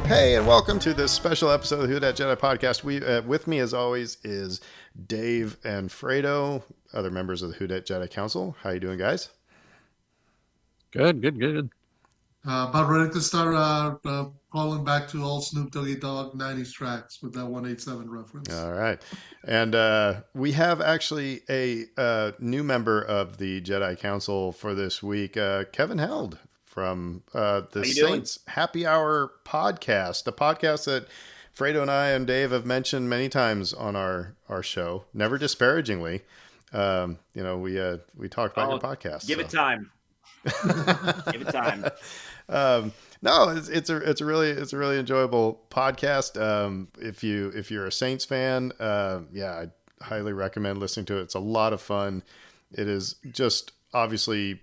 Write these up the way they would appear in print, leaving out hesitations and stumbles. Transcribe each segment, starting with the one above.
Hey, and welcome to this special episode of the Who Dat Jedi podcast. With me, as always, is Dave and Fredo, other members of the Who Dat Jedi Council. How you doing, guys? Good. About ready to start calling back to old Snoop Doggy Dogg 90s tracks with that 187 reference. All right. And we have actually a new member of the Jedi Council for this week, Kevin Held from the Saints Happy Hour podcast, a podcast that Fredo and I and Dave have mentioned many times on our show, never disparagingly. We talk about your podcast. Give it time. Give it time. No, it's a really enjoyable podcast. If you're a Saints fan, I highly recommend listening to it. It's a lot of fun. It is just obviously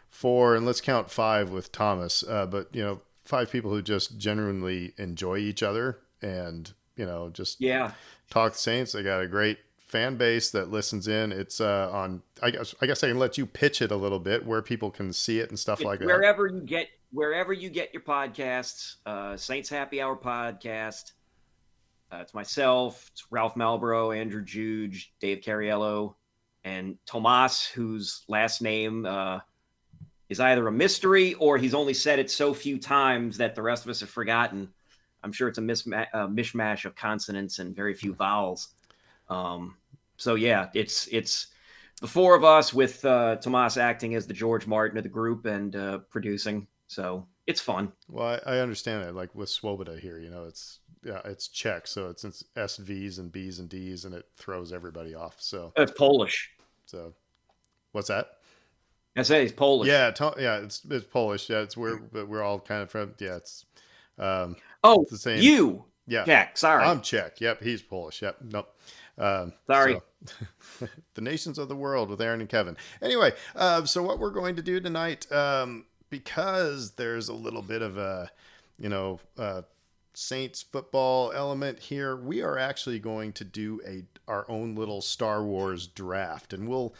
4, and let's count 5 with Thomas, but 5 people who just genuinely enjoy each other and just talk Saints. They got a great fan base that listens in. It's on. I guess I can let you pitch it a little bit where people can see it and stuff like that. Wherever you get your podcasts, Saints Happy Hour podcast. It's myself, it's Ralph Malbrough, Andrew Juge, Dave Cariello, and Tomas, whose last name is either a mystery or he's only said it so few times that the rest of us have forgotten. I'm sure it's a mishmash of consonants and very few vowels. So yeah, it's the 4 of us with Tomas acting as the George Martin of the group and producing. So it's fun. Well, I understand that. Like with Swoboda here, it's Czech, so it's SVs and Bs and Ds, and it throws everybody off. So it's Polish. So what's that? I say it's Polish. Yeah, it's Polish. Yeah, it's we're all kind of from. Yeah, it's it's the same. You Czech. Sorry, I'm Czech. Yep, he's Polish. Yep, nope. Sorry. So, the nations of the world with Aaron and Kevin. Anyway, so what we're going to do tonight, because there's a little bit of a, Saints football element here, we are actually going to do our own little Star Wars draft, and we'll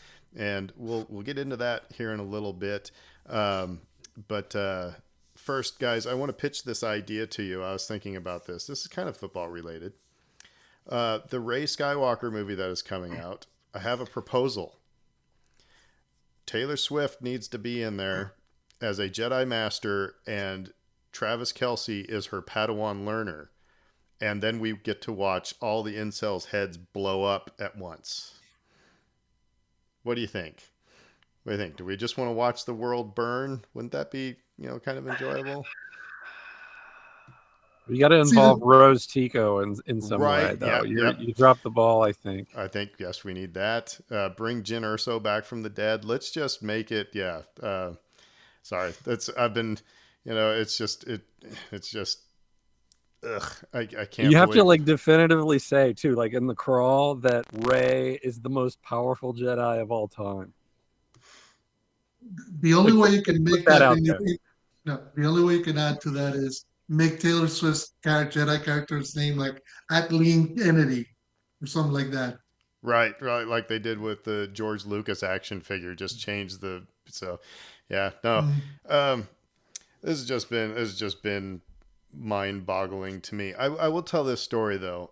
get into that here in a little bit. But first, guys, I want to pitch this idea to you. I was thinking about this. This is kind of football related. The Rey Skywalker movie that is coming out, I have a proposal. Taylor Swift needs to be in there as a Jedi Master, and Travis Kelce is her Padawan learner. And then we get to watch all the incels' heads blow up at once. What do you think? What do you think? Do we just want to watch the world burn? Wouldn't that be, kind of enjoyable? You got to involve Rose Tico in some way, though. Yep. You dropped the ball, I think. Yes, we need that. Bring Jyn Erso back from the dead. Let's just make it. Yeah. Sorry, it's just. Ugh, I can't. You have to definitively say too, in the crawl, that Rey is the most powerful Jedi of all time. The only way you can make that the only way you can add to that is make Taylor Swift's Jedi character's name like Atlene Kennedy or something like that. Right, like they did with the George Lucas action figure. Just change the yeah. No, this has just been mind-boggling to me. I will tell this story though.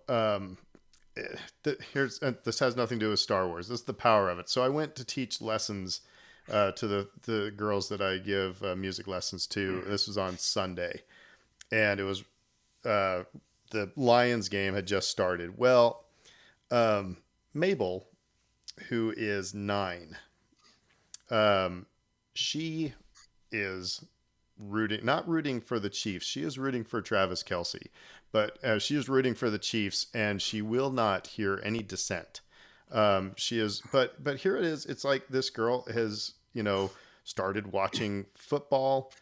This has nothing to do with Star Wars. This is the power of it. So I went to teach lessons to the girls that I give music lessons to. This was on Sunday, and it was the Lions game had just started. Well, Mabel, who is 9, she is not rooting for the Chiefs. She is rooting for Travis Kelce, but she is rooting for the Chiefs, and she will not hear any dissent. She is, but here it is. It's like this girl has, started watching football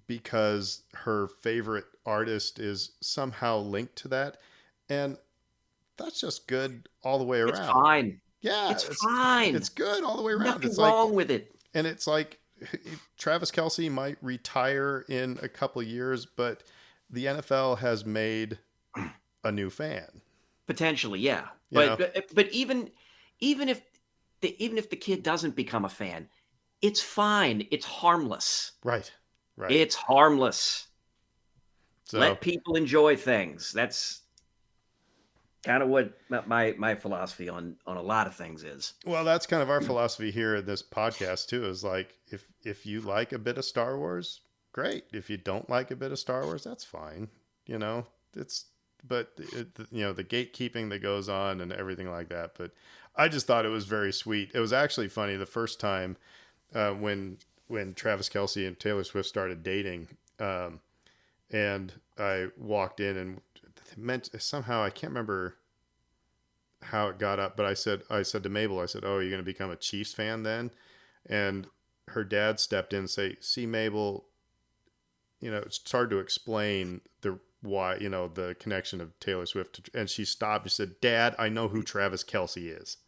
because her favorite artist is somehow linked to that. And that's just good all the way around. It's fine. Yeah. It's fine. It's good all the way around. Nothing wrong with it. And it's like Travis Kelce might retire in a couple of years, but the NFL has made a new fan. Potentially, yeah. But even if the kid doesn't become a fan, it's fine. It's harmless. Right. It's harmless. So let people enjoy things. That's kind of what my philosophy on a lot of things is. well, that's kind of our philosophy here in this podcast too. Is like if you like a bit of Star Wars, great. If you don't like a bit of Star Wars, that's fine. You know, but the gatekeeping that goes on and everything like that. But I just thought it was very sweet. It was actually funny the first time when Travis Kelce and Taylor Swift started dating, and I walked in and meant somehow I can't remember how it got up, but I said to Mabel, I said, "Oh, you're going to become a Chiefs fan then?" And her dad stepped in and say, "See, Mabel, it's hard to explain why the connection of Taylor Swift." And she stopped. She said, "Dad, I know who Travis Kelce is."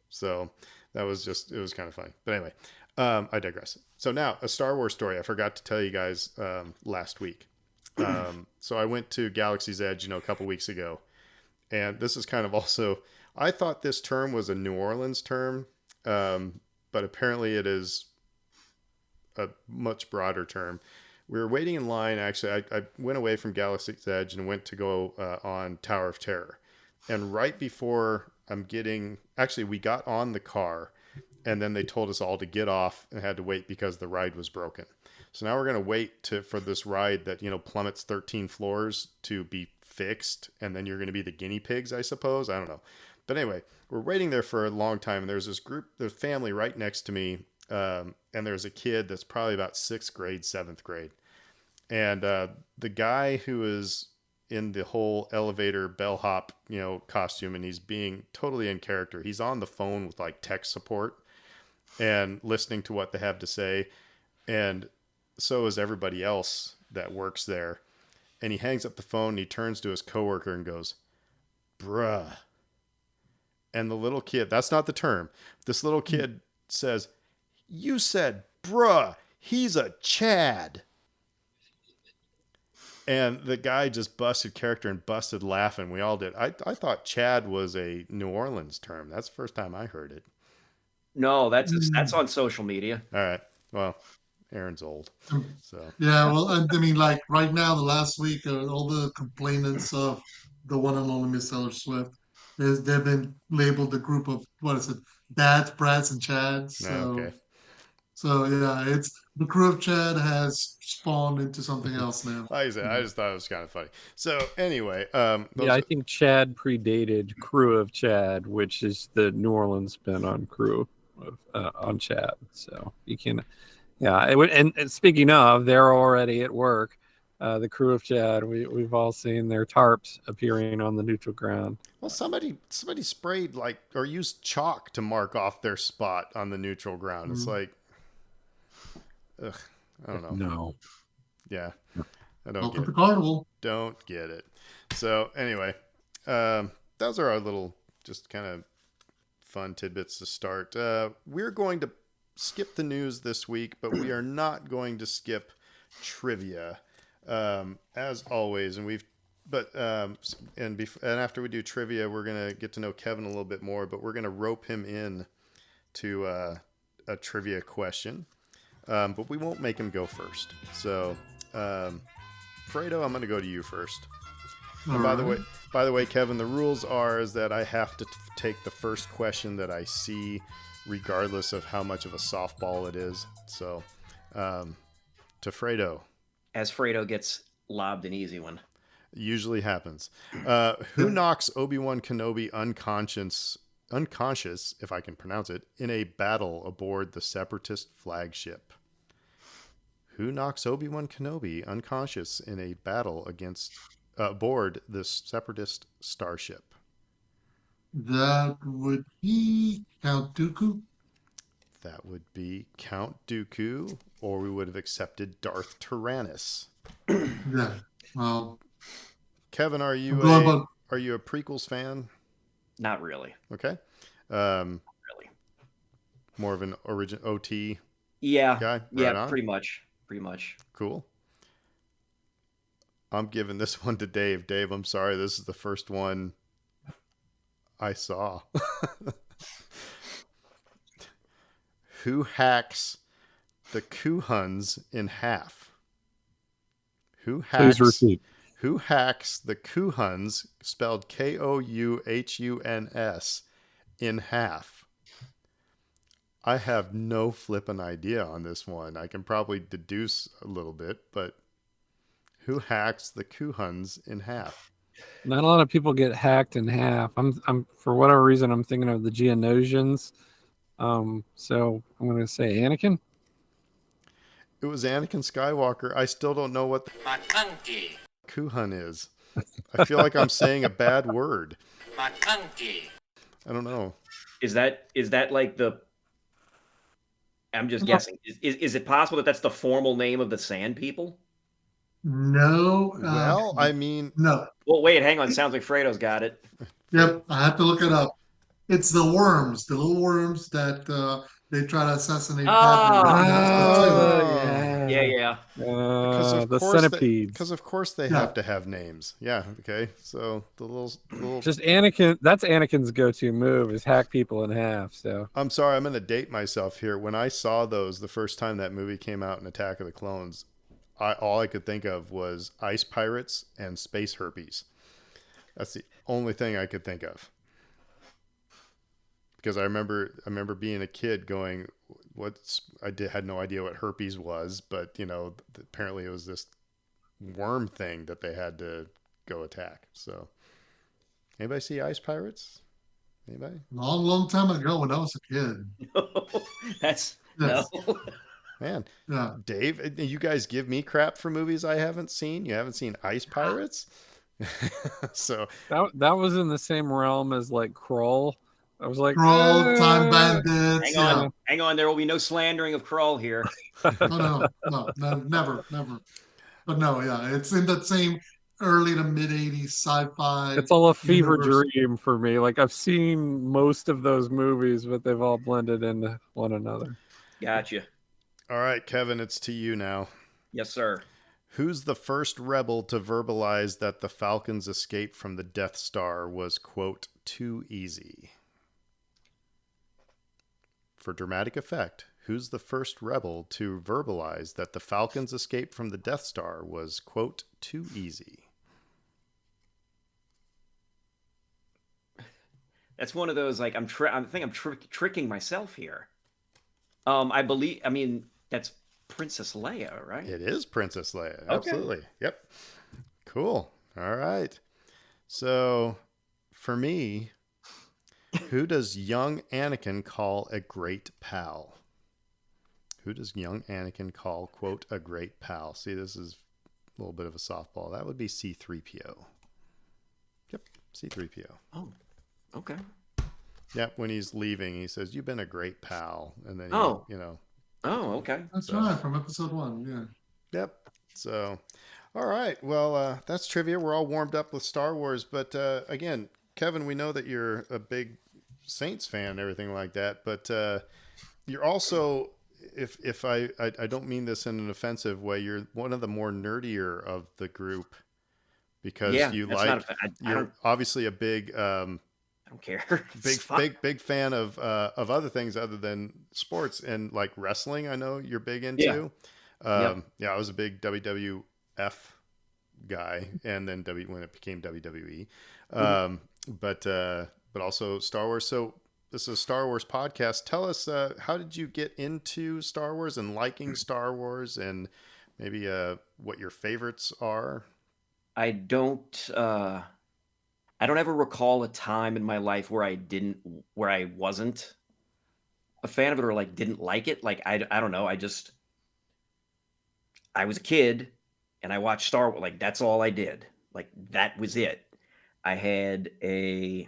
So it was kind of funny. But anyway, I digress. So now a Star Wars story. I forgot to tell you guys last week. So I went to Galaxy's Edge, a couple weeks ago. And this is kind of also, I thought this term was a New Orleans term, but apparently it is a much broader term. We were waiting in line. Actually, I went away from Galaxy's Edge and went to go on Tower of Terror. And right before we got on the car, and then they told us all to get off and had to wait because the ride was broken. So now we're going to wait for this ride that, plummets 13 floors to be fixed. And then you're going to be the guinea pigs, I suppose. I don't know. But anyway, we're waiting there for a long time. And there's there's family right next to me. And there's a kid that's probably about 6th grade, 7th grade. And the guy who is in the whole elevator bellhop, costume, and he's being totally in character. He's on the phone with like tech support and listening to what they have to say. And so is everybody else that works there. And he hangs up the phone and he turns to his coworker and goes, "Bruh." And the little kid, that's not the term. This little kid says, "You said, bruh, he's a Chad." And the guy just busted character and busted laughing. We all did. I thought Chad was a New Orleans term. That's the first time I heard it. No, that's on social media. All right. Well, Aaron's old. So Yeah, well, I mean, like right now, the last week, all the complainants of the one and only Miss Taylor Swift, they've been labeled a group of, what is it, dads, brats, and chads. okay. So yeah, it's the crew of Chad has spawned into something else now. Like I said, I just thought it was kind of funny. So anyway, I think Chad predated Crew of Chad, which is the New Orleans spin on Crew on Chad. So you can, and speaking of, they're already at work. The Crew of Chad, we've all seen their tarps appearing on the neutral ground. Well, somebody sprayed or used chalk to mark off their spot on the neutral ground. It's like, ugh, I don't know. No. Yeah, I don't Welcome get to Carnival. Don't get it. So anyway, those are our little just kind of fun tidbits to start. We're going to skip the news this week, but we are not going to skip trivia, as always. And after we do trivia, we're gonna get to know Kevin a little bit more, but we're gonna rope him in to a trivia question. But we won't make him go first. So, Fredo, I'm going to go to you first. And by the way, Kevin, the rules is that I have to take the first question that I see, regardless of how much of a softball it is. So, to Fredo. As Fredo gets lobbed an easy one. Usually happens. Who knocks Obi-Wan Kenobi unconscious, if I can pronounce it, in a battle aboard the Separatist flagship? Who knocks Obi-Wan Kenobi unconscious in a battle aboard the Separatist starship? That would be Count Dooku. That would be Count Dooku, or we would have accepted Darth Tyrannus. Yeah. Well, Kevin, are you a prequels fan? Not really. Okay. Really. More of an origin OT Yeah. guy? Yeah, pretty much. Cool. I'm giving this one to Dave. Dave, I'm sorry. This is the first one I saw. Who hacks the Kuhuns in half? Who Please hacks? repeat. Who hacks the Kuhuns, spelled Kouhuns, in half? I have no flippin' idea on this one. I can probably deduce a little bit, but who hacks the Kuhuns in half? Not a lot of people get hacked in half. I'm for whatever reason I'm thinking of the Geonosians. So I'm going to say Anakin. It was Anakin Skywalker. I still don't know what the Kuhun is. I feel like I'm saying a bad word. I don't know. Is that like the? I'm just guessing. Is it possible that that's the formal name of the Sand People? No. Well, I mean, no. Well, wait, hang on. Sounds like Fredo's got it. Yep. I have to look it up. It's the worms, the little worms that they try to assassinate Padme. Ah, yeah. yeah. The centipedes. Because of course they Yeah. have to have names. Yeah. Okay. So the little. Just Anakin. That's Anakin's go-to move is hack people in half. So I'm sorry, I'm going to date myself here. When I saw those the first time that movie came out in Attack of the Clones, all I could think of was ice pirates and space herpes. That's the only thing I could think of. Because I remember being a kid going, had no idea what herpes was, but apparently it was this worm thing that they had to go attack. So, anybody see Ice Pirates? Anybody? Long, long time ago when I was a kid. That's Yes. no. Man, Yeah. Dave, you guys give me crap for movies I haven't seen. You haven't seen Ice Pirates? So that was in the same realm as like Krull. I was like, Troll, Time Bandits. Hang on. There will be no slandering of Krull here. No, never. But no, yeah, it's in that same early to mid 80s sci-fi. It's all a fever universe. dream for me. Like I've seen most of those movies, but they've all blended into one another. Gotcha. all right, Kevin, it's to you now. Yes, sir. Who's the first rebel to verbalize that the Falcon's escape from the Death Star was, quote, too easy? For dramatic effect, who's the first rebel to verbalize that the Falcon's escape from the Death Star was, quote, too easy? That's one of those like I think I'm tricking myself here. I mean that's Princess Leia, right? It is Princess Leia. Okay. Absolutely. Yep. Cool. All right. So, for me, who does young Anakin call a great pal? Who does young Anakin call, quote, a great pal? See, this is a little bit of a softball. That would be C-3PO. Yep, C-3PO. Oh, okay. Yep, when he's leaving, he says, "You've been a great pal." And then, Oh, okay. That's right, from episode 1. Yeah. Yep. So, all right. Well, that's trivia. We're all warmed up with Star Wars. But again, Kevin, we know that you're a big Saints fan and everything like that. But you're also, if I don't mean this in an offensive way, you're one of the more nerdier of the group because you're obviously a big. I don't care. big fan of other things other than sports and like wrestling. I know you're big into. Yeah, I was a big WWF guy, and then when it became WWE. But also Star Wars. So this is a Star Wars podcast. Tell us how did you get into Star Wars and liking Star Wars, and maybe what your favorites are. I don't ever recall a time in my life where I wasn't a fan of it or like didn't like it. Like I don't know. I was a kid and I watched Star Wars. Like that's all I did. Like that was it. I had they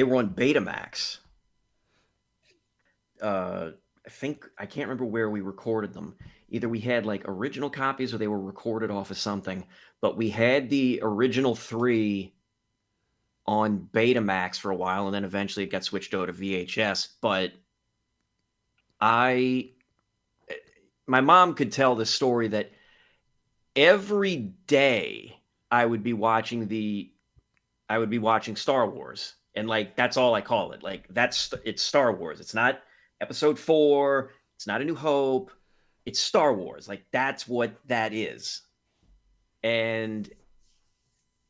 were on Betamax. I can't remember where we recorded them. Either we had like original copies or they were recorded off of something, but we had the original 3 on Betamax for a while, and then eventually it got switched over to VHS. But my mom could tell this story that every day I would be watching Star Wars, and like that's all I call it. Like it's Star Wars. It's not Episode 4. It's not A New Hope. it's Star Wars. Like that's what that is. And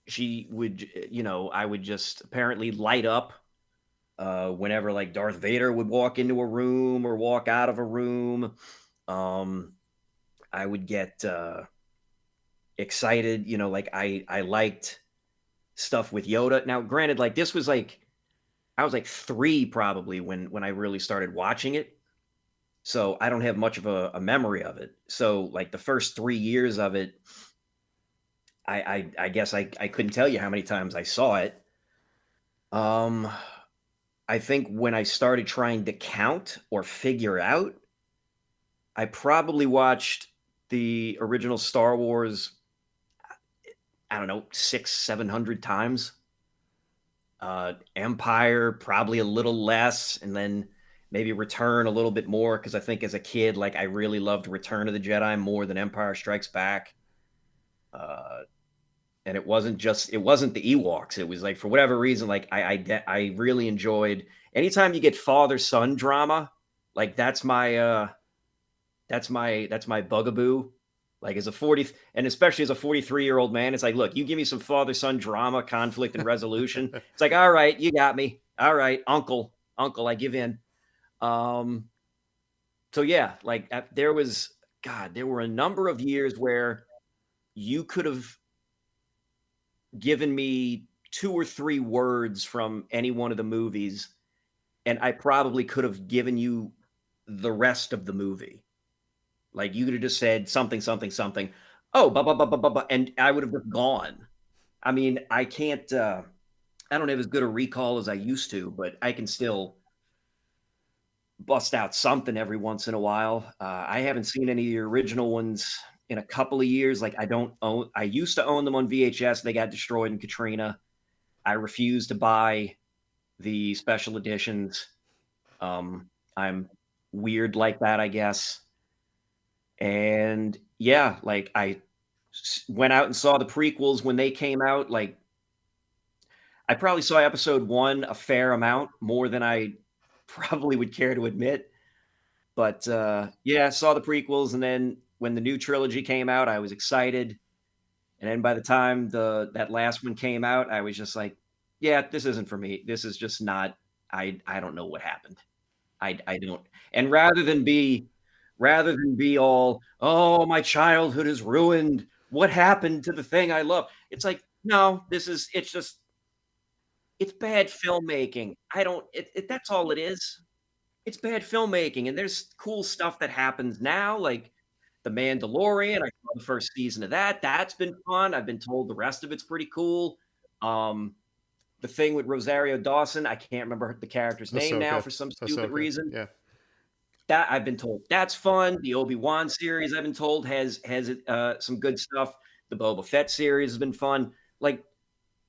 she would, I would just apparently light up whenever like Darth Vader would walk into a room or walk out of a room. I would get excited, like I liked stuff with Yoda. Now, granted, like this was like I was like 3 probably when I really started watching it. So I don't have much of a memory of it. So like the first 3 years of it, I guess I couldn't tell you how many times I saw it. I think when I started trying to count or figure out, I probably watched the original Star Wars, I don't know, 600-700 times. Empire probably a little less, and then maybe Return a little bit more, because I think as a kid, like I really loved Return of the Jedi more than Empire Strikes Back. And it wasn't the Ewoks. It was like, for whatever reason, like I really enjoyed anytime you get father-son drama. Like that's my bugaboo. Like as a 40, and especially as a 43-year-old man, it's like, look, you give me some father-son drama, conflict, and resolution. It's like, all right, you got me. All right, uncle, I give in. So yeah, like there were a number of years where you could have given me 2 or 3 words from any one of the movies, and I probably could have given you the rest of the movie. Like you could have just said something, something, something. Oh, blah, blah, blah, blah, blah, blah, and I would have just gone. I mean, I can't, I don't have as good a recall as I used to, but I can still bust out something every once in a while. I haven't seen any of the original ones in a couple of years. Like I used to own them on VHS. They got destroyed in Katrina. I refuse to buy the special editions. I'm weird like that, I guess. And yeah, like I went out and saw the prequels when they came out. Like I probably saw episode 1 a fair amount, more than I probably would care to admit. But yeah, I saw the prequels, and then when the new trilogy came out, I was excited. And then by the time that last one came out, I was just like, yeah, this isn't for me. This is just not, I don't know what happened. I don't. And rather than be all, oh, my childhood is ruined, what happened to the thing I love? It's like, no, it's bad filmmaking. That's all it is. It's bad filmmaking, and there's cool stuff that happens now, like The Mandalorian. I saw the first season of that. That's been fun. I've been told the rest of it's pretty cool. The thing with Rosario Dawson, I can't remember the character's name now for some stupid reason. Yeah. That I've been told that's fun. The Obi-Wan series, I've been told, has some good stuff. The Boba Fett series has been fun. Like,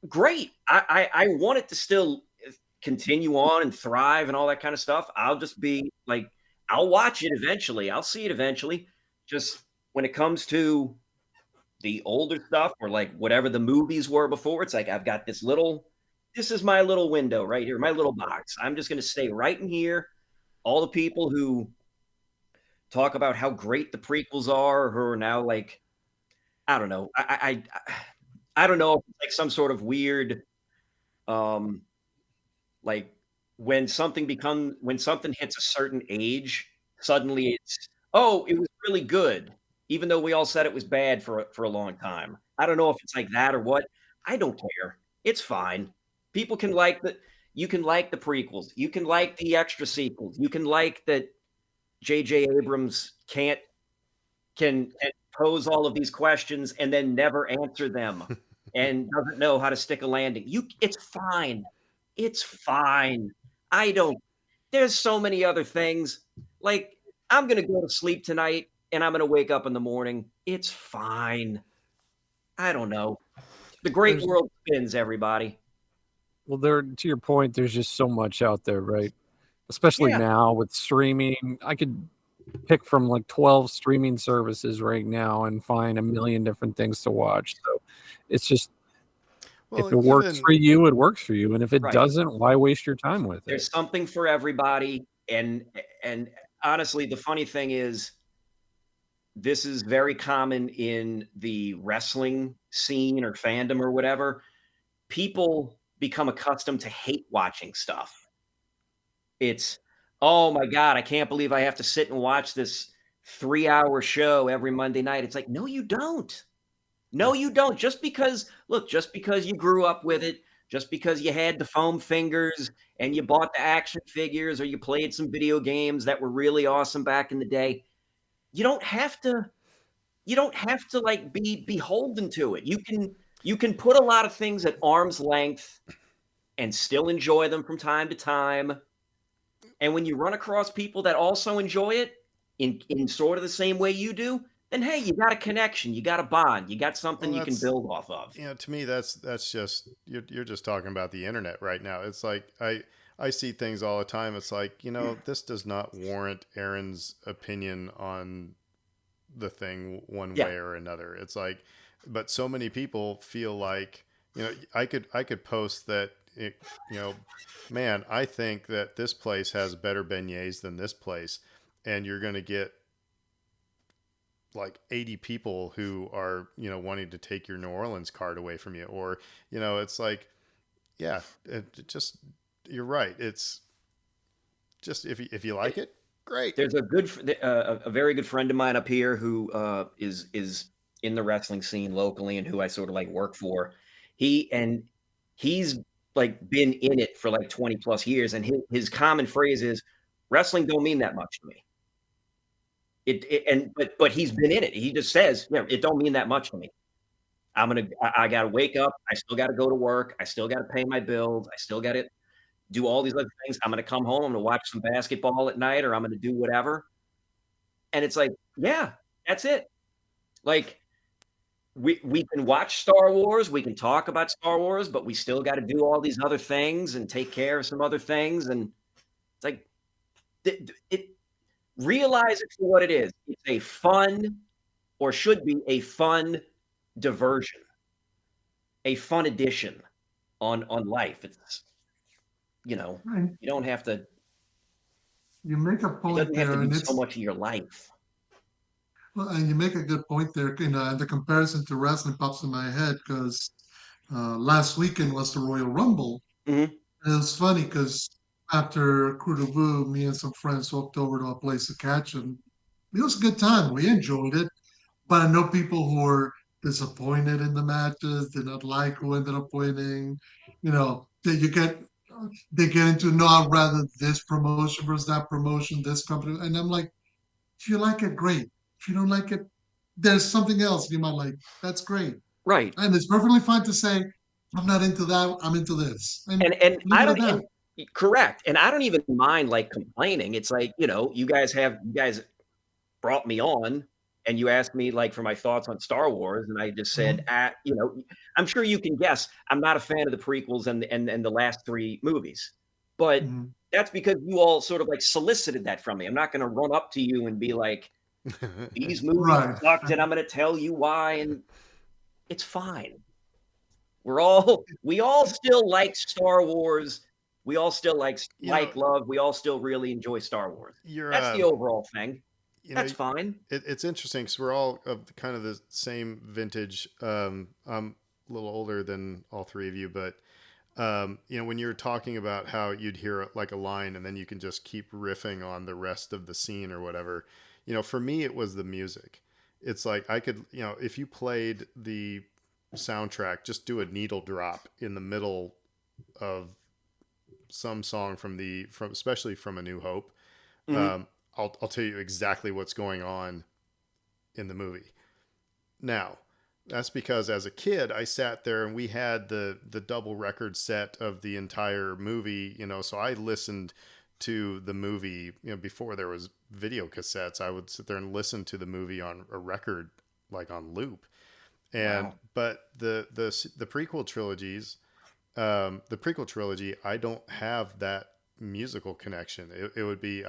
great. I want it to still continue on and thrive and all that kind of stuff. I'll just be like, I'll watch it eventually. I'll see it eventually. Just when it comes to the older stuff, or like whatever the movies were before, it's like I've got this is my little window right here, my little box. I'm just going to stay right in here. All the people who talk about how great the prequels are, who are now like, I don't know. I don't know if it's like some sort of weird, like when something hits a certain age, suddenly it's, oh, it was really good, even though we all said it was bad for a long time. I don't know if it's like that or what. I don't care. It's fine. People can you can like the prequels. You can like the extra sequels. You can like that J.J. Abrams can pose all of these questions and then never answer them and doesn't know how to stick a landing. It's fine. It's fine. There's so many other things. Like, I'm going to go to sleep tonight and I'm going to wake up in the morning. It's fine. I don't know. The great world spins, everybody. Well, to your point, there's just so much out there, right? Especially now with streaming. I could pick from like 12 streaming services right now and find a million different things to watch. So it's just, if it works for you, it works for you. And if it doesn't, why waste your time with it? There's something for everybody. And honestly, the funny thing is, this is very common in the wrestling scene or fandom or whatever. People become accustomed to hate watching stuff. It's, oh my God, I can't believe I have to sit and watch this 3-hour show every Monday night. It's like, no, you don't. No, you don't. Just because you grew up with it, just because you had the foam fingers and you bought the action figures or you played some video games that were really awesome back in the day, you don't have to like be beholden to it. You can put a lot of things at arm's length and still enjoy them from time to time. And when you run across people that also enjoy it in sort of the same way you do, then hey, you got a connection, you got a bond, you got something Well, you can that's, build off of. you know, to me, that's just you're just talking about the internet right now. It's like I see things all the time. It's like, you know, this does not warrant Aaron's opinion on the thing one Yeah. way or another. It's like, but so many people feel like, you know, I could post that it, you know, man, I think that this place has better beignets than this place, and you're going to get like 80 people who are, you know, wanting to take your New Orleans card away from you. Or, you know, it's like, yeah, it just, you're right. It's just, if you like it, great. There's a very good friend of mine up here who is in the wrestling scene locally and who I sort of like work for. He's like been in it for like 20 plus years, and his common phrase is, "Wrestling don't mean that much to me." But he's been in it. He just says, "Yeah, it don't mean that much to me. I got to wake up. I still got to go to work. I still got to pay my bills. I still got to do all these other things. I'm going to come home. I'm going to watch some basketball at night, or I'm going to do whatever." And it's like, yeah, that's it. Like we can watch Star Wars, we can talk about Star Wars, but we still got to do all these other things and take care of some other things. And it's like it realize it for what it is. It's a fun, or should be a fun diversion, a fun addition on life. It's, you know, Right. you don't have to. You make a It point doesn't have there, to and be it's so much of your life. well, and you make a good point there. And the comparison to wrestling pops in my head because last weekend was the Royal Rumble. Mhm. And it was funny because after Crew de Vue, me and some friends walked over to a place to catch, and it was a good time. We enjoyed it. But I know people who were disappointed in the matches, did not like who ended up winning. You know, that you get they get into, no, I'd rather this promotion versus that promotion, this company. And I'm like, if you like it, great. If you don't like it, there's something else you might like. That's great. Right. And it's perfectly fine to say, I'm not into that, I'm into this. And And leave I it at don't, that. and correct. And I don't even mind like complaining. It's like, you know, you guys brought me on and you asked me like for my thoughts on Star Wars, and I just said, Mhm. you know, I'm sure you can guess I'm not a fan of the prequels and the last 3 movies. But Mhm. that's because you all sort of like solicited that from me. I'm not going to run up to you and be like, these movies Right. sucked and I'm going to tell you why, and it's fine. We all still like Star Wars. We all still You know, love. We all still really enjoy Star Wars. you're That's the overall thing. you know, That's fine. it's interesting because we're all of kind of the same vintage. I'm a little older than all three of you, but you know, when you're talking about how you'd hear like a line and then you can just keep riffing on the rest of the scene or whatever, you know, for me it was the music. It's like I could, you know, if you played the soundtrack, just do a needle drop in the middle of some song from especially from A New Hope. Mhm. I'll tell you exactly what's going on in the movie. Now, that's because as a kid, I sat there and we had the double record set of the entire movie, you know, so I listened to the movie, you know, before there was video cassettes. I would sit there and listen to the movie on a record, like on loop. And Wow. but the prequel trilogies, the prequel trilogy, I don't have that musical connection. It would be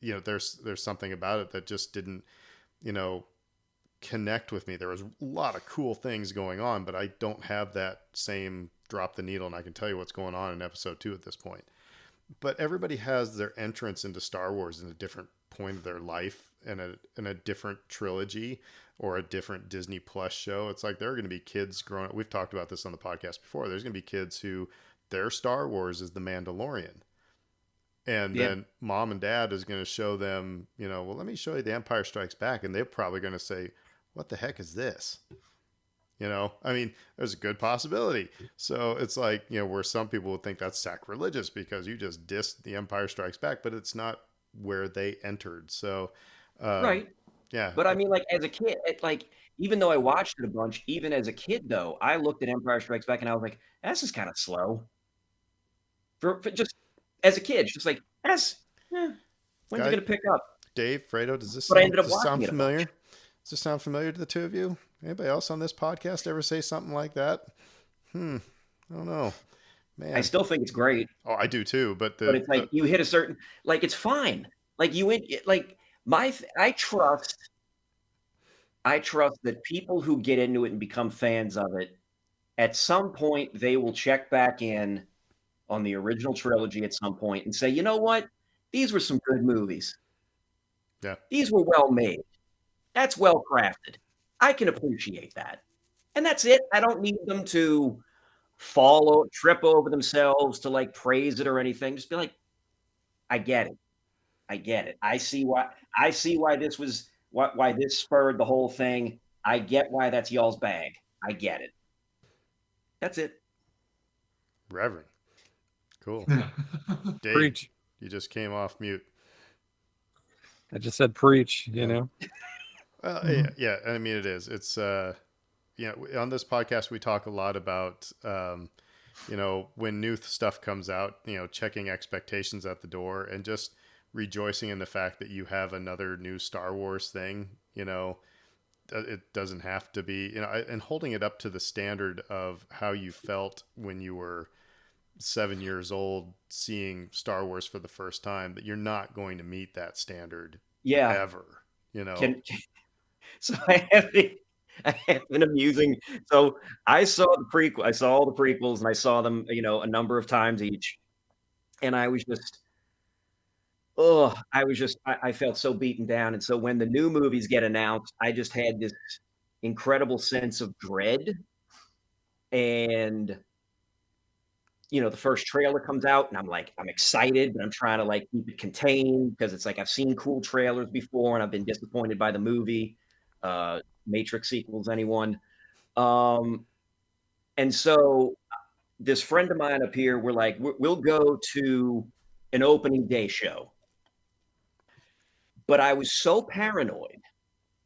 you know, there's something about it that just didn't, you know, connect with me. There was a lot of cool things going on, but I don't have that same drop the needle and I can tell you what's going on in episode 2 at this point. But everybody has their entrance into Star Wars in a different point of their life in a different trilogy or a different Disney Plus show. It's like there are going to be kids growing up. We've talked about this on the podcast before. There's going to be kids who their Star Wars is The Mandalorian. And Yeah. then mom and dad is going to show them, well, let me show you The Empire Strikes Back. And they're probably going to say, what the heck is this? I mean, there's a good possibility. So it's like, where some people would think that's sacrilegious because you just dissed The Empire Strikes Back, but it's not where they entered. So, Right. yeah. But I mean, like as a kid, even though I watched it a bunch, even as a kid though, I looked at Empire Strikes Back and I was like, this is kind of slow. For just as a kid, just like when's it gonna pick up? Dave, Fredo, does this But I ended up sound watching it a familiar? bunch. Does this sound familiar to the two of you? Anybody else on this podcast ever say something like that? I don't know. Man. I still think it's great. Oh, I do too. But it's like you hit a certain, it's fine. Like I trust that people who get into it and become fans of it, at some point they will check back in on the original trilogy at some point and say, you know what? These were some good movies. Yeah. These were well made. That's well crafted. I can appreciate that. And that's it. I don't need them to trip over themselves to praise it or anything. Just be like, I get it. I see why this was why this spurred the whole thing. I get why that's y'all's bag. I get it. That's it. Reverend. Cool. Dave, Preach. you just came off mute. I just said preach, Yeah. Yeah. I mean, it is. It's, on this podcast, we talk a lot about, when new stuff comes out, checking expectations at the door and just rejoicing in the fact that you have another new Star Wars thing, it doesn't have to be, and holding it up to the standard of how you felt when you were 7 years old seeing Star Wars for the first time, that you're not going to meet that standard ever, So I have an amusing. So I saw all the prequels and I saw them, a number of times each. And I was just, I felt so beaten down. And so when the new movies get announced, I just had this incredible sense of dread. And, the first trailer comes out and I'm excited, but I'm trying to keep it contained because it's like I've seen cool trailers before and I've been disappointed by the movie. Matrix sequels, anyone. And so this friend of mine up here, we're like, we'll go to an opening day show. But I was so paranoid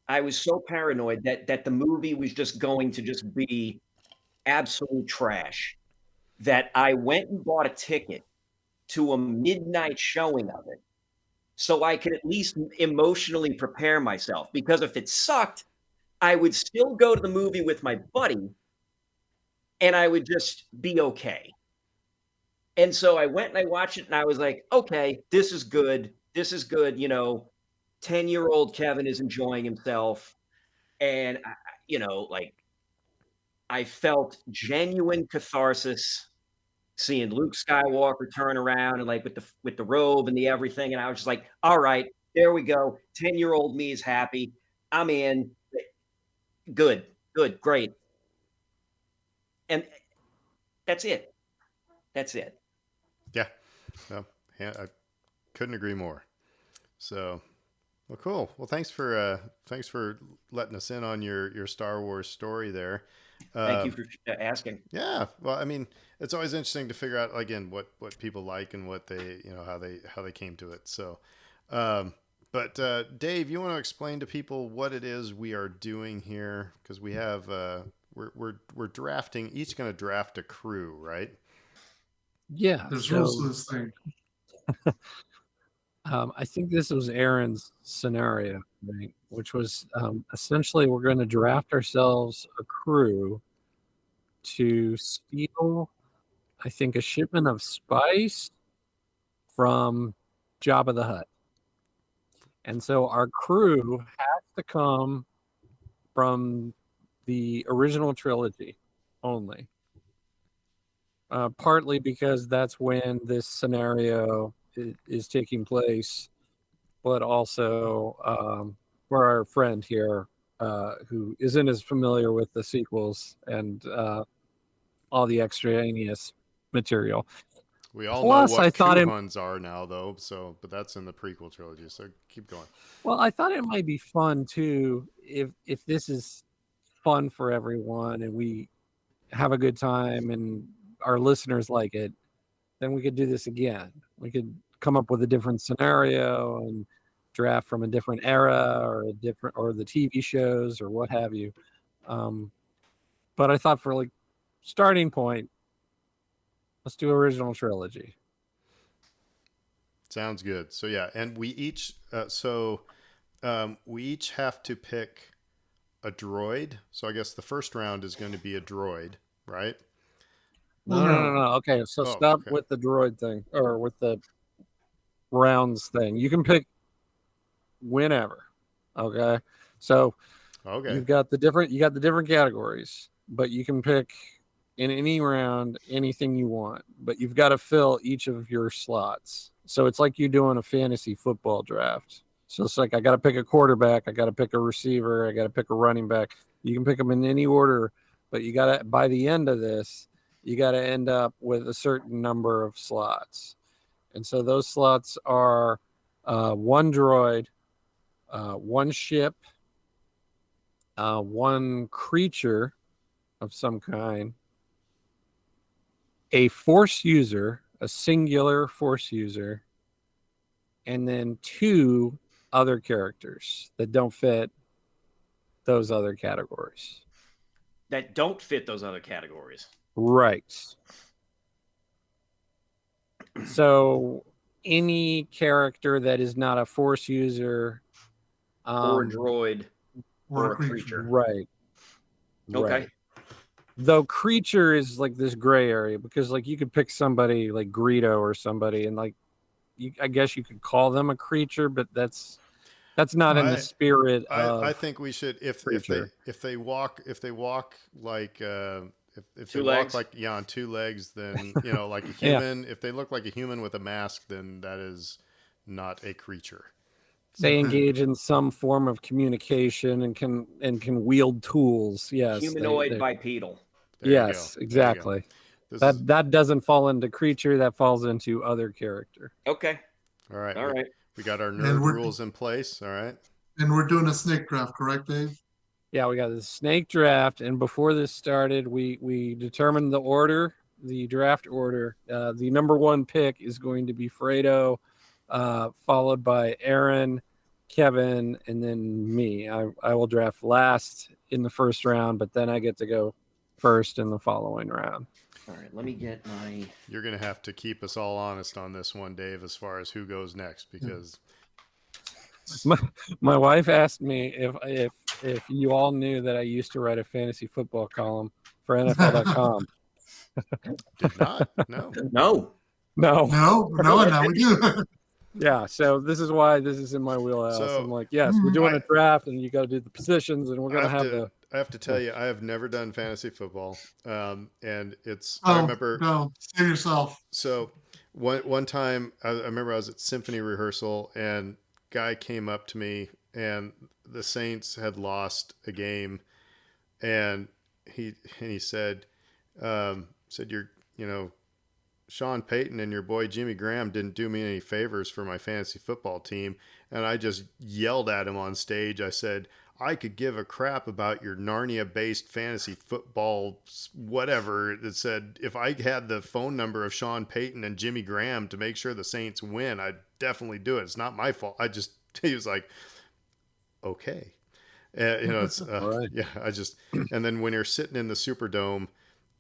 that the movie was just going to just be absolute trash, that I went and bought a ticket to a midnight showing of it so I could at least emotionally prepare myself. Because if it sucked, I would still go to the movie with my buddy and I would just be okay. And so I went and I watched it and I was like, okay, this is good. 10-year-old Kevin is enjoying himself. And, I felt genuine catharsis seeing Luke Skywalker turn around and with the robe and the everything. And I was just like, all right, there we go. 10-year-old me is happy. I'm in. Good, great. And that's it. Yeah. No, I couldn't agree more. So, well, cool. Well, thanks for letting us in on your Star Wars story there. Thank you for asking. Yeah. Well, I mean, it's always interesting to figure out again what people like and what they, how they came to it. So, but Dave, you want to explain to people what it is we are doing here? Because we have we're drafting, each going to draft a crew, right? Yeah. There's rules to this thing. I think this was Aaron's scenario, right? Which was essentially we're going to draft ourselves a crew to steal, I think, a shipment of spice from Jabba the Hutt. And so our crew has to come from the original trilogy only. Partly because that's when this scenario is taking place but also for our friend here who isn't as familiar with the sequels and all the extraneous material. We all Plus, know what I thought Kuhuns are now, though. So, but that's in the prequel trilogy. So keep going. well, I thought it might be fun too if this is fun for everyone and we have a good time and our listeners like it, then we could do this again. We could come up with a different scenario and draft from a different era or the TV shows or what have you. But I thought for like starting point, let's do original trilogy. Sounds good. So yeah, and we each we each have to pick a droid. So I guess the first round is going to be a droid, right? No. Okay, so Oh, stop okay. with the droid thing or with the rounds thing. You can pick whenever. Okay, so Okay. you got the different categories, but you can pick in any round anything you want. But you've got to fill each of your slots. So it's like you're doing a fantasy football draft. So it's like I got to pick a quarterback, I got to pick a receiver, I got to pick a running back. You can pick them in any order, but you got to by the end of this, you got to end up with a certain number of slots. And so those slots are one droid, one ship, one creature of some kind, a force user, a singular force user, and then two other characters that don't fit those other categories. That don't fit those other categories. Right. So any character that is not a force user Or a droid. Or Or a a creature. creature. right. Okay. Right. Though creature is like this gray area because like you could pick somebody like Greedo or somebody and like I guess you could call them a creature, but that's not in the spirit of I think we should if creature. they walk like if they Two walk legs. like on two legs, then like a Yeah. human. If they look like a human with a mask, then that is not a creature. They Okay. engage in some form of communication and can wield tools. Yes. Humanoid bipedal. There you go. Yes, There you go. exactly. This is That doesn't fall into creature, that falls into other character. Okay. all right. All right. We got our And nerd we're- rules in place. All right. And we're doing a snake draft, correct, Dave? Yeah, we got the snake draft, and before this started, we determined the order, the draft order. The number one pick is going to be Fredo, followed by Aaron, Kevin, and then me. I will draft last in the first round, but then I get to go first in the following round. All right. Let me get my. You're gonna have to keep us all honest on this one, Dave, as far as who goes next, because My wife asked me if you all knew that I used to write a fantasy football column for NFL.com. did not. No. No. No. No, we do. Yeah, so this is why this is in my wheelhouse. So, I'm like, yes, we're doing I- a draft, and you got to do the positions, and we're gonna have I have to tell you, I have never done fantasy football, and it's. Oh, I remember. no, save yourself. So one time, I remember I was at symphony rehearsal, and guy came up to me, and the Saints had lost a game, and he said, you're Sean Payton and your boy Jimmy Graham didn't do me any favors for my fantasy football team. And I just yelled at him on stage. I said, I could give a crap about your Narnia-based fantasy football, whatever. It said, if I had the phone number of Sean Payton and Jimmy Graham to make sure the Saints win, I'd definitely do it. It's not my fault. He was like, okay. It's, Right. yeah, and then when you're sitting in the Superdome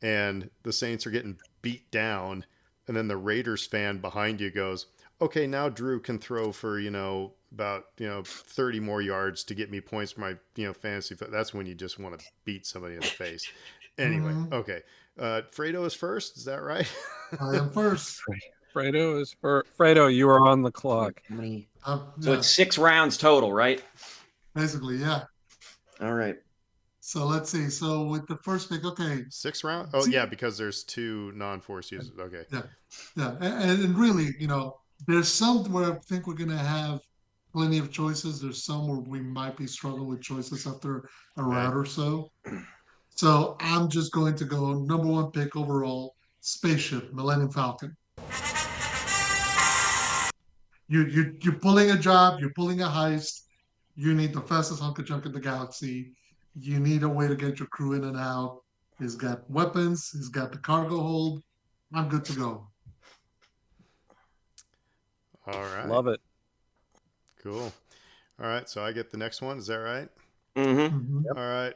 and the Saints are getting beat down, and then the Raiders fan behind you goes, okay, now Drew can throw for, about 30 more yards to get me points for my fantasy. That's when you just want to beat somebody in the face. Anyway, okay. Fredo is first. Is that right? I am first. Fredo is for Fredo. You are on the clock. How many? So So it's 6 rounds total, right? basically, yeah. All right. So let's see. So with the first pick, okay, 6 round. Oh yeah, because there's 2 non-force users. Okay. yeah, and really, there's some where I think we're gonna have plenty of choices. There's some where we might be struggling with choices after a round or so. So I'm just going to go number one pick overall, Spaceship, Millennium Falcon. You're pulling a job, you're pulling a heist, you need the fastest hunk of junk in the galaxy. You need a way to get your crew in and out. He's got weapons, he's got the cargo hold. I'm good to go. All right. Love it. Cool. All right. So I get the next one. Is that right? Mm-hmm. Mhm. All right.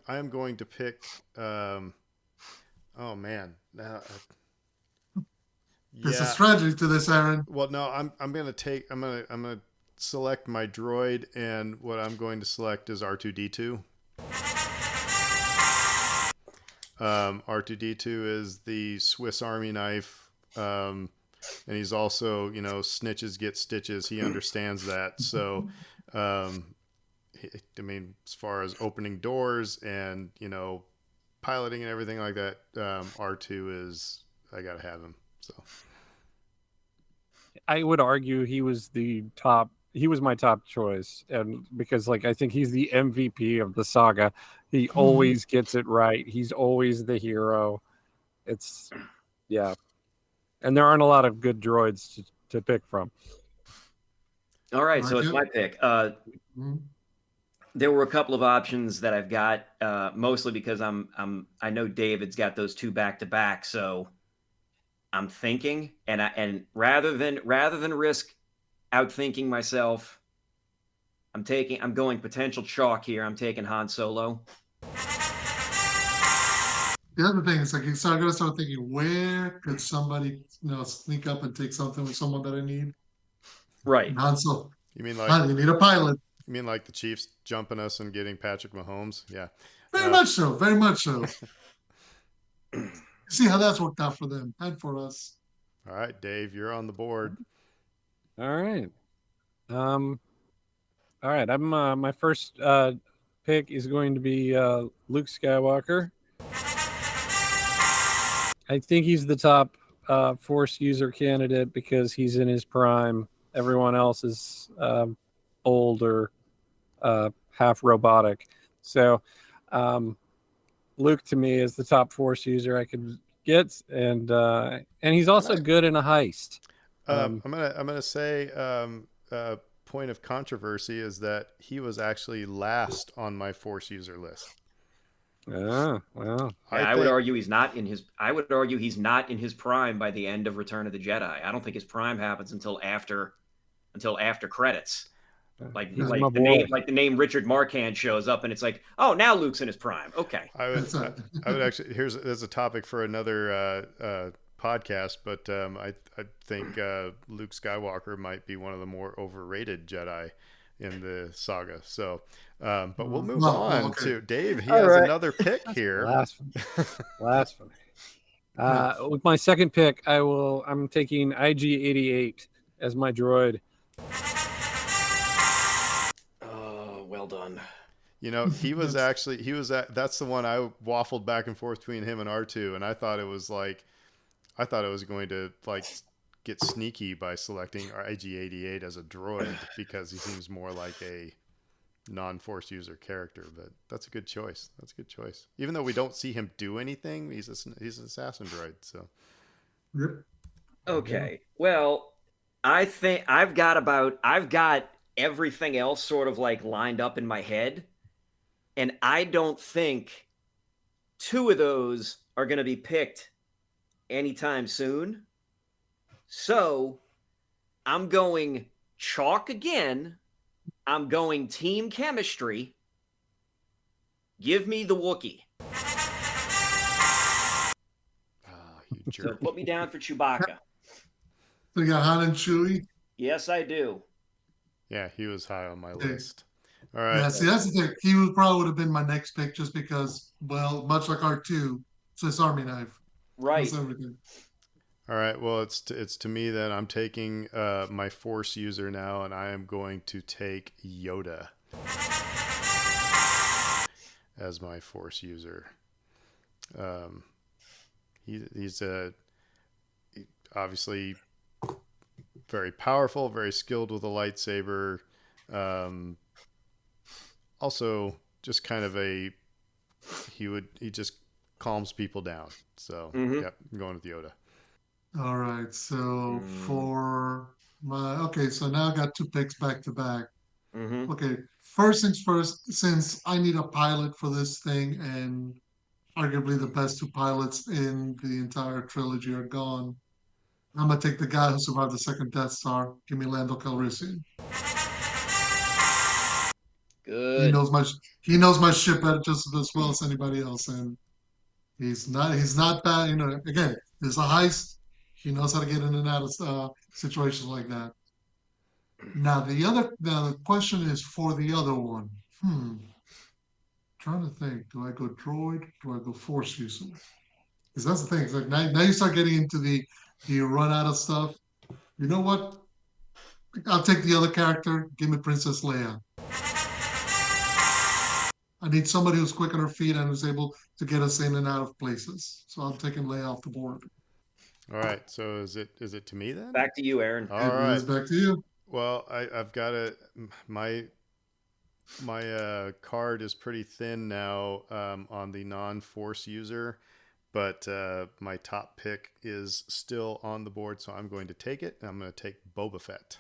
I'm going to pick. Oh man. Now. There's a Yeah. strategy to this, Aaron. Well, no. I'm gonna select my droid, and what I'm going to select is R2D2. R2D2 is the Swiss Army knife. And he's also, snitches get stitches. He understands that. So, I mean, as far as opening doors and, piloting and everything like that, R2 is, I got to have him. So, I would argue he was my top choice, and because I think he's the MVP of the saga. He always gets it right. He's always the hero. It's yeah. And there aren't a lot of good droids to pick from. All right, so Like it's it? my pick. Mhm. There were a couple of options that I've got, mostly because I know David's got those two back to back, so I'm thinking, and rather than risk outthinking myself, I'm going potential chalk here. I'm taking Han Solo. The other thing is I'm gonna start thinking, where could somebody, sneak up and take something with someone that I need? Right. And Han Solo. you You need a pilot. mean like the Chiefs jumping us and getting Patrick Mahomes? Yeah. Very much so. Very much so. See how that's worked out for them and for us. All right, Dave, you're on the board. All right. All right. I'm my first pick is going to be Luke Skywalker. I think he's the top Force user candidate because he's in his prime. Everyone else is old or half robotic. So Luke to me is the top Force user I could get, and he's also good in a heist. I'm gonna say point of controversy is that he was actually last on my Force user list. Well. I would argue he's not in his. I would argue he's not in his prime by the end of Return of the Jedi. I don't think his prime happens until after credits. Like the name Richard Marquand shows up, and it's like, oh, now Luke's in his prime. Okay. I would actually. There's a topic for another podcast, but I think Luke Skywalker might be one of the more overrated Jedi in the saga. So, but we'll move on to Dave. He has another pick here. Blasphemy. With my second pick, I'm taking IG-88 as my droid. Oh, well done. That's the one I waffled back and forth between him and R2, and I thought it was going to get sneaky by selecting IG-88 as a droid because he seems more like a non-Force user character. But that's a good choice. Even though we don't see him do anything, he's an assassin droid. So. Yep. Okay. Well, I think I've got everything else sort of lined up in my head, and I don't think two of those are going to be picked anytime soon. So I'm going chalk again. I'm going team chemistry. Give me the Wookiee. You jerk. So put me down for Chewbacca. So you got Han and Chewie. Yes, I do. Yeah, he was high on my list. All right. Yeah, see, that's the thing. He would have been my next pick just because, well, much like R2, Swiss Army knife. Right. That's everything. All right. Well, it's to me then. I'm taking my Force user now, and I am going to take Yoda as my Force user. He's obviously very powerful, very skilled with a lightsaber. Also, just kind of he just calms people down. So, Mhm. yep, I'm going with Yoda. All right. So Mm. so now I got two picks back to back. Mm-hmm. Okay, first things first, since I need a pilot for this thing, and arguably the best two pilots in the entire trilogy are gone, I'm gonna take the guy who survived the second Death Star. Give me Lando Calrissian. He Good. knows my he knows my ship just as well as anybody else, and he's not bad. Again, there's a heist. He knows how to get in and out of situations like that. Now the question is for the other one. Trying to think. Do I go droid? Do I go force user? Because that's the thing. It's like now you start getting into the do you run out of stuff? You know what? I'll take the other character. Give me Princess Leia. I need somebody who's quick on her feet and who's able to get us in and out of places. So I'm taking Leia off the board. All right. So is it to me then? Back to you, Aaron. All It right. is back to you. Well, I've got my card is pretty thin now on the non-force user, but my top pick is still on the board, so I'm going to take it. And I'm going to take Boba Fett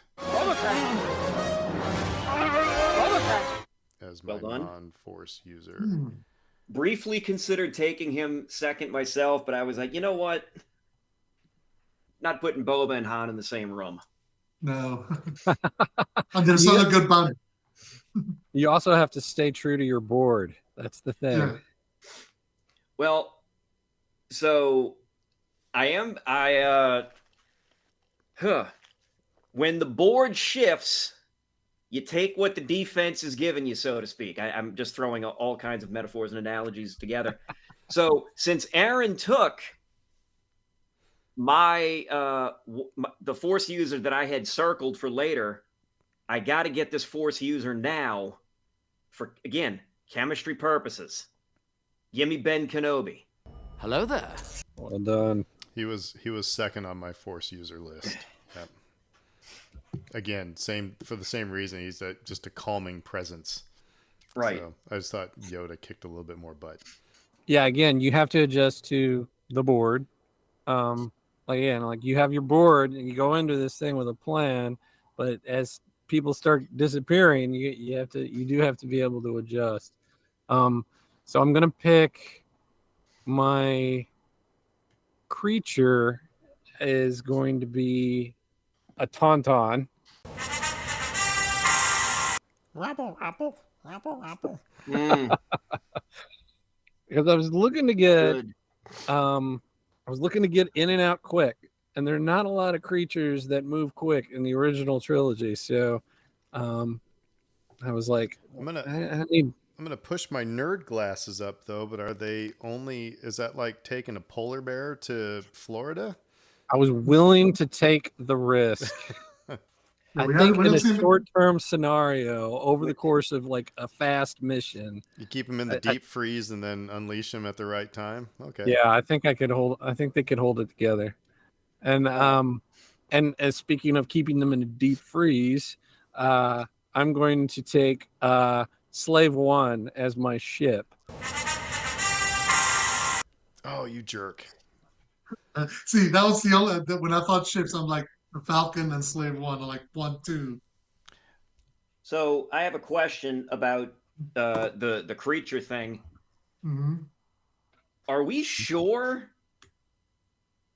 as my Well done. non-force user. Briefly considered taking him second myself, but I was like, you know what? Not putting Boba and Han in the same room. No. And there's not a good bunny. You also have to stay true to your board. That's the thing. Yeah. Well, so when the board shifts, you take what the defense is giving you, so to speak. I'm just throwing all kinds of metaphors and analogies together. So since Aaron took the force user that I had circled for later, I got to get this force user now for, again, chemistry purposes. Give me Ben Kenobi. Hello there. Well done. He was second on my force user list. Yep. Again, for the same reason. He's just a calming presence. Right. So I just thought Yoda kicked a little bit more butt. Yeah, again, you have to adjust to the board. Like you have your board and you go into this thing with a plan, but as people start disappearing, you do have to be able to adjust. So I'm gonna pick my creature is going to be a tauntaun. Rabble. Mm, Because I was looking to get good. in and out quick, and there are not a lot of creatures that move quick in the original trilogy. So I was like, I'm gonna I need. I'm gonna push my nerd glasses up though, but is that like taking a polar bear to Florida? I was willing to take the risk. I think in a short-term scennario, over the course of like a fast mission, You keep them in the deep freeze and then unleash them at the right time. Okay. yeah, I think they could hold it together. And as speaking of keeping them in a deep freeze, I'm going to take Slave One as my ship. Oh, you jerk! See, that was the only when I thought ships, I'm like the Falcon and Slave One, I'm like 1, 2. So I have a question about the creature thing. Mm-hmm. Are we sure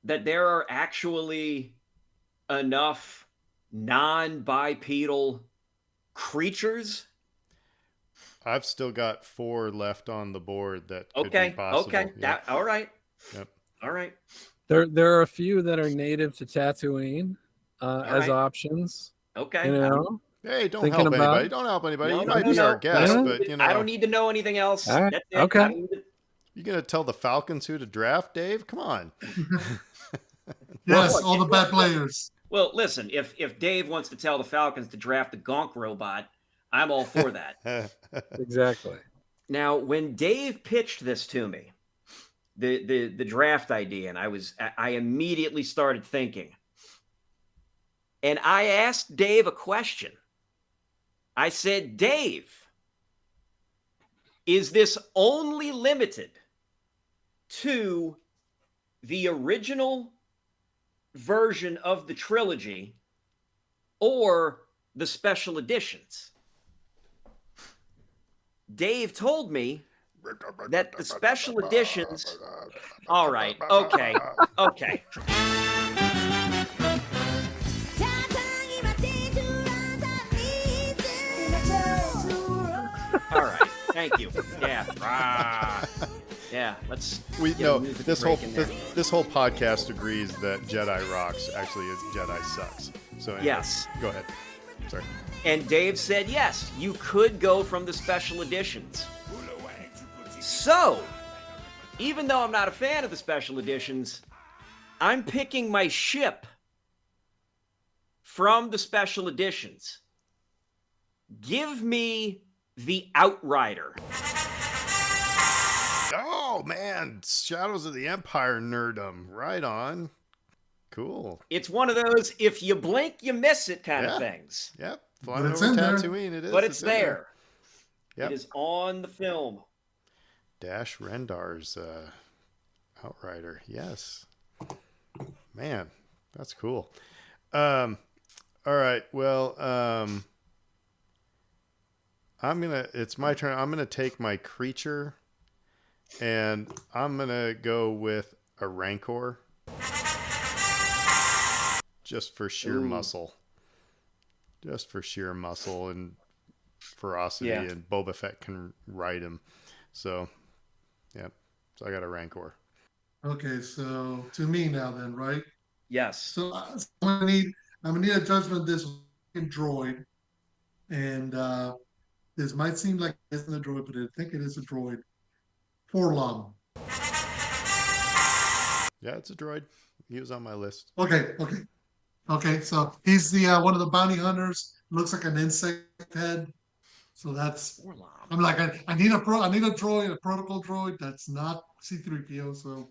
that there are actually enough non-bipedal creatures? I've still got 4 left on the board that could Okay. be possible. Okay. Yep. All right. Yep. All right. There are a few that are native to Tatooine as right. options. Okay. You know, Hey, don't Thinking help about anybody. it? Don't help anybody. No, You no, might no, be no. our guest, No. but I don't need to know anything else. All right. That's it. Okay. I don't need to- you gonna tell the Falcons who to draft, Dave? Come on. Yes, Well, all the bad players. Well, listen, if Dave wants to tell the Falcons to draft the Gonk robot, I'm all for that. Exactly. Now, when Dave pitched this to me, the draft idea, and I immediately started thinking. And I asked Dave a question. I said, Dave, is this only limited to the original version of the trilogy or the special editions? Dave told me that the special editions. All right. Okay. Okay. All right. Thank you. Yeah. Yeah. Let's. We get a no. music This whole break in there. this whole podcast agrees that Jedi rocks actually is Jedi sucks. So anyway, Yes. Go ahead. Sorry. And Dave said, yes, you could go from the special editions. So, even though I'm not a fan of the special editions, I'm picking my ship from the special editions. Give me the Outrider. Oh man, Shadows of the Empire nerdum. Right on. Cool. It's one of those, if you blink, you miss it kind Yeah. of things. Yep. But Flying it's over in there. Tatooine. It is. But it's in there. there. Yep. It is on the film. Dash Rendar's Outrider. Yes. Man, that's cool. All right. Well, it's my turn. I'm gonna take my creature and I'm gonna go with a Rancor. Just for sheer Ooh. muscle. Just for sheer muscle and ferocity, Yeah. and Boba Fett can ride him. So, yeah. So I got a Rancor. Okay, so to me now then, right? Yes. So I'm gonna need a judgment of this fucking droid, and this might seem like it isn't a droid, but I think it is a droid. Forlom. Yeah, it's a droid. He was on my list. Okay. So he's the one of the bounty hunters. Looks like an insect head. So that's. I'm like I need a droid, a protocol droid that's not C-3PO. So,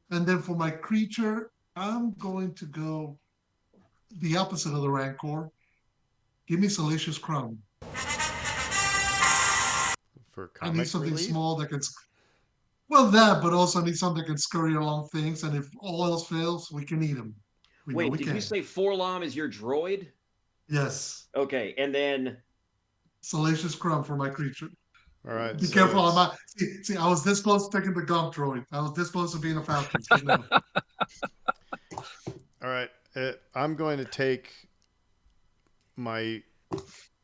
and then for my creature, I'm going to go the opposite of the Rancor. Give me Salacious Crumb. For I need comic something relief? small that can. Well, that, but also I need something that can scurry along things, and if all else fails, we can eat them. We know Wait, we did can. you say Forlom is your droid? Yes, Okay, and then Salacious Crumb for my creature. All right. Be so careful. it's- I'm not, see, I was this close to taking the Gump droid. I was this close to being a Falcon. But no. All right. I'm going to take my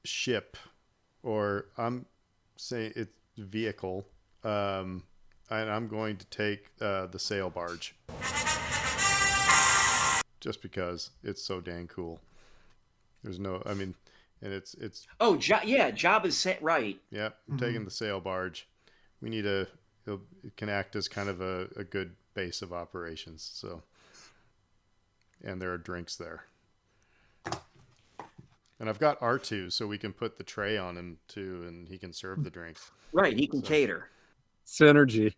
ship, or I'm saying it's vehicle, and I'm going to take the sail barge. Just because it's so dang cool. There's no, I mean, and it's Jabba's set right. yeah, I'm taking the sail barge. We need it can act as kind of a good base of operations. So, and there are drinks there. And I've got R2, so we can put the tray on him too, and he can serve the drinks. Right, he can cater. Synergy.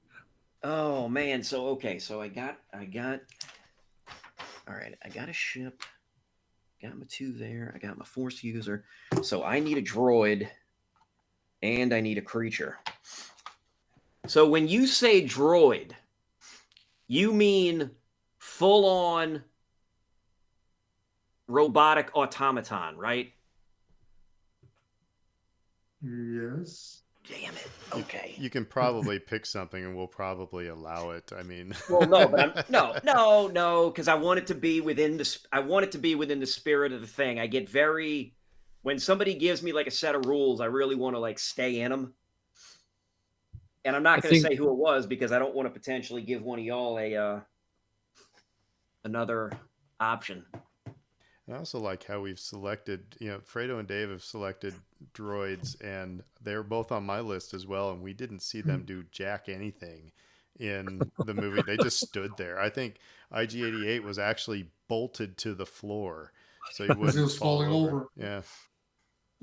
Oh man, so I got all right, I got a ship, got my 2 there, I got my Force user. So I need a droid and I need a creature. So when you say droid, you mean full on robotic automaton, right? Yes. Damn it. Okay. You can probably pick something, and we'll probably allow it. I mean, Well, no, but no, because I want it to be within the spirit of the thing. I get very, when somebody gives me like a set of rules, I really want to like stay in them. And I'm not going to say who it was because I don't want to potentially give one of y'all another option. I also like how we've selected, Fredo and Dave have selected droids, and they're both on my list as well. And we didn't see them do jack anything in the movie. They just stood there. I think IG-88 was actually bolted to the floor, so he wouldn't was fall falling over. Yeah.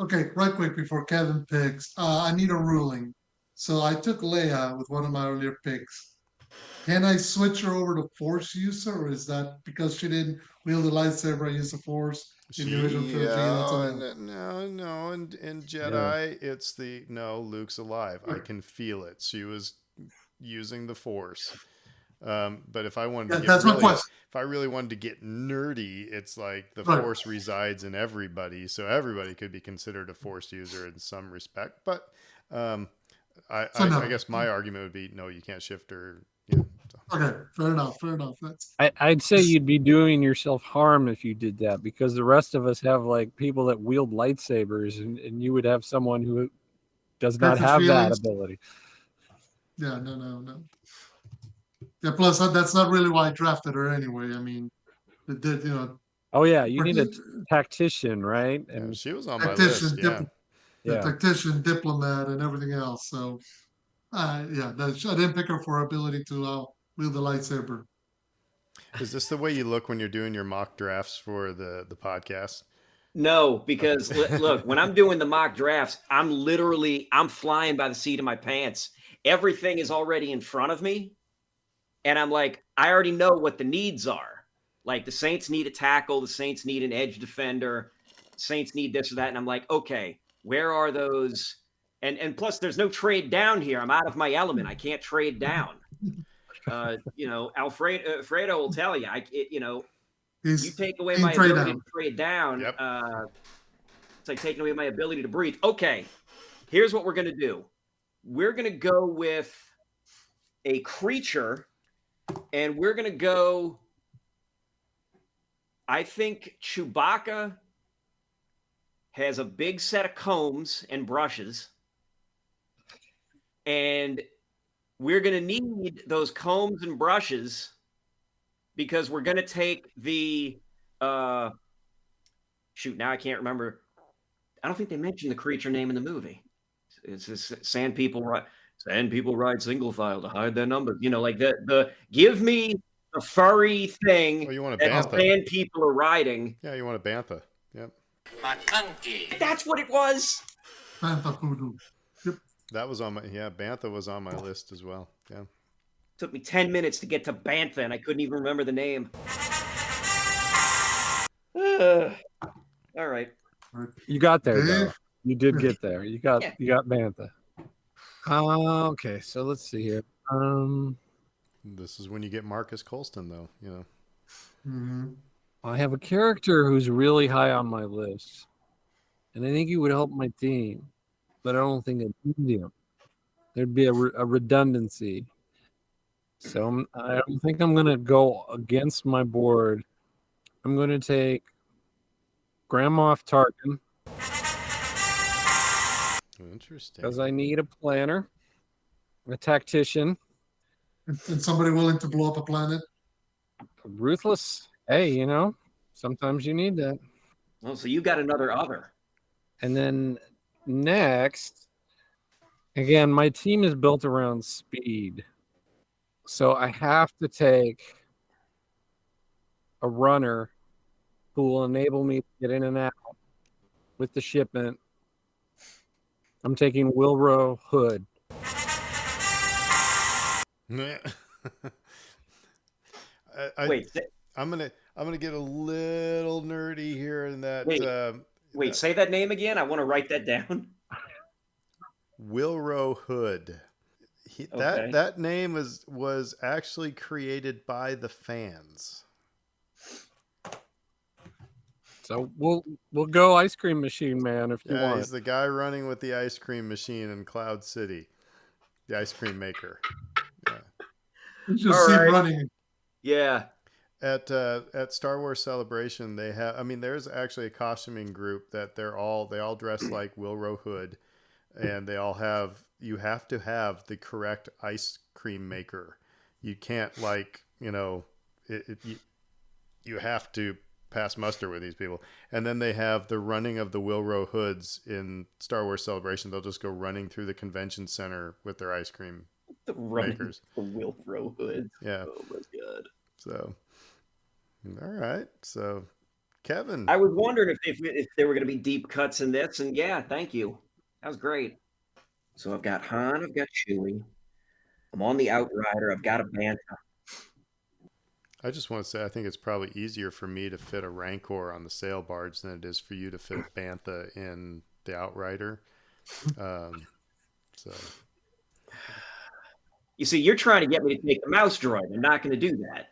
Okay, right quick before Kevin picks, I need a ruling. So I took Leia with one of my earlier picks. Can I switch her over to Force user, or is that because she didn't wield the lightsaber, I use the Force? in the original trilogy. That's all. No. In Jedi, it's Luke's alive. I can feel it. She was using the Force. But if I wanted to Yeah, get that's my really, question. if I really wanted to get nerdy, it's like the Right. Force resides in everybody, so everybody could be considered a Force user in some respect. But So no. I guess my argument would be no, you can't shift her. You know, so. Okay, fair enough. That's I'd say you'd be doing yourself harm if you did that, because the rest of us have like people that wield lightsabers, and you would have someone who does not hurt have that feelings. ability. Yeah, no. Yeah, plus that's not really why I drafted her anyway. I mean, Oh yeah, you need a tactician, right? Yeah, And she was on my tactician, list. Yeah. yeah, tactician, diplomat, and everything else. So, I didn't pick her for her ability to wield the lightsaber. Is this the way you look when you're doing your mock drafts for the podcast? No, because look, when I'm doing the mock drafts, I'm flying by the seat of my pants. Everything is already in front of me. And I'm like, I already know what the needs are. Like the Saints need a tackle, the Saints need an edge defender, Saints need this or that. And I'm like, okay, where are those? And plus, there's no trade down here. I'm out of my element. I can't trade down. Alfredo will tell you, you take away my ability to trade down. Yep. It's like taking away my ability to breathe. Okay, here's what we're going to do. We're going to go with a creature, and we're going to go, I think Chewbacca has a big set of combs and brushes, and we're going to need those combs and brushes because we're going to take the now I can't remember. I don't think they mentioned the creature name in the movie. It's this sand people ride single file to hide their numbers. Like the give me the furry thing you want a that bantha. sand people are riding. Yeah, you want a bantha. Yep. That's what it was. Bantha voodoo. Yep. That was on my bantha was on my list as well. Yeah. Took me 10 minutes to get to Bantha, and I couldn't even remember the name. All right. you got there though. Dave? You did get there. You got Bantha. Okay, so let's see here. This is when you get Marcus Colston, though. Mm-hmm. I have a character who's really high on my list, and I think he would help my team, but I don't think it'd need him. There'd be a redundancy. So I don't think I'm going to go against my board. I'm going to take Grand Moff Tarkin. Interesting. Because I need a planner, a tactician. And somebody willing to blow up a planet. Ruthless. Hey, sometimes you need that. Oh, so you got another other. And then next, again, my team is built around speed. So I have to take a runner who will enable me to get in and out with the shipment. I'm taking Wilro Hood. Wait. I'm gonna get a little nerdy here in that. Wait, say that name again. I want to write that down. Wilro Hood. Okay. That name was actually created by the fans. So we'll go Ice Cream Machine Man if you want. He's the guy running with the ice cream machine in Cloud City, the ice cream maker. Yeah. You just see running. Yeah. At Star Wars Celebration, they have. I mean, there's actually a costuming group that they all dress like Wilro Hood, and they all have. You have to have the correct ice cream maker. You can't you have to pass muster with these people. And then they have the running of the Wilro Hoods in Star Wars Celebration. They'll just go running through the convention center with their ice cream makers. The Wilro Hoods. Yeah. Oh my god. So, all right. So, Kevin. I was wondering if there were going to be deep cuts in this, and yeah, thank you. That was great. So I've got Han, I've got Chewie. I'm on the Outrider. I've got a Bantha. I just want to say I think it's probably easier for me to fit a Rancor on the sail barge than it is for you to fit a Bantha in the Outrider. So You see, you're trying to get me to take the mouse droid. I'm not going to do that.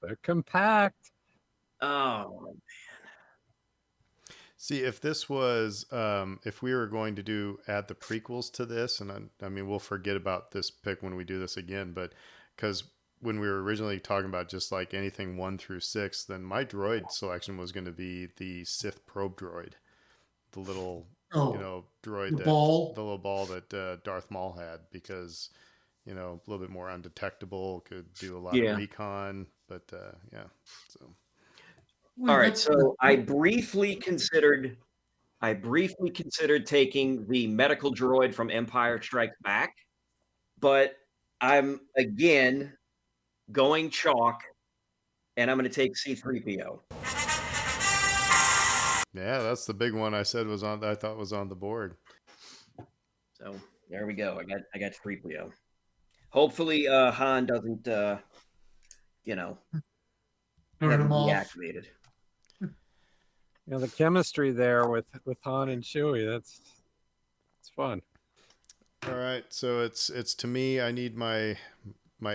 They're compact. Oh, see, if this was, if we were going to add the prequels to this, and I mean, we'll forget about this pick when we do this again, but because when we were originally talking about just like anything 1 through 6, then my droid selection was going to be the Sith probe droid, the little, Oh, droid the ball. the little ball that Darth Maul had, because a little bit more undetectable, could do a lot yeah. of recon, but yeah, so. All right. So I briefly considered taking the medical droid from Empire Strikes Back, but I'm again going chalk, and I'm going to take C-3PO. Yeah, that's the big one I thought was on the board. So there we go. I got 3PO. Hopefully Han doesn't turn have them him off. deactivated. The chemistry there with Han and Chewie, it's fun. All right, so it's to me. I need my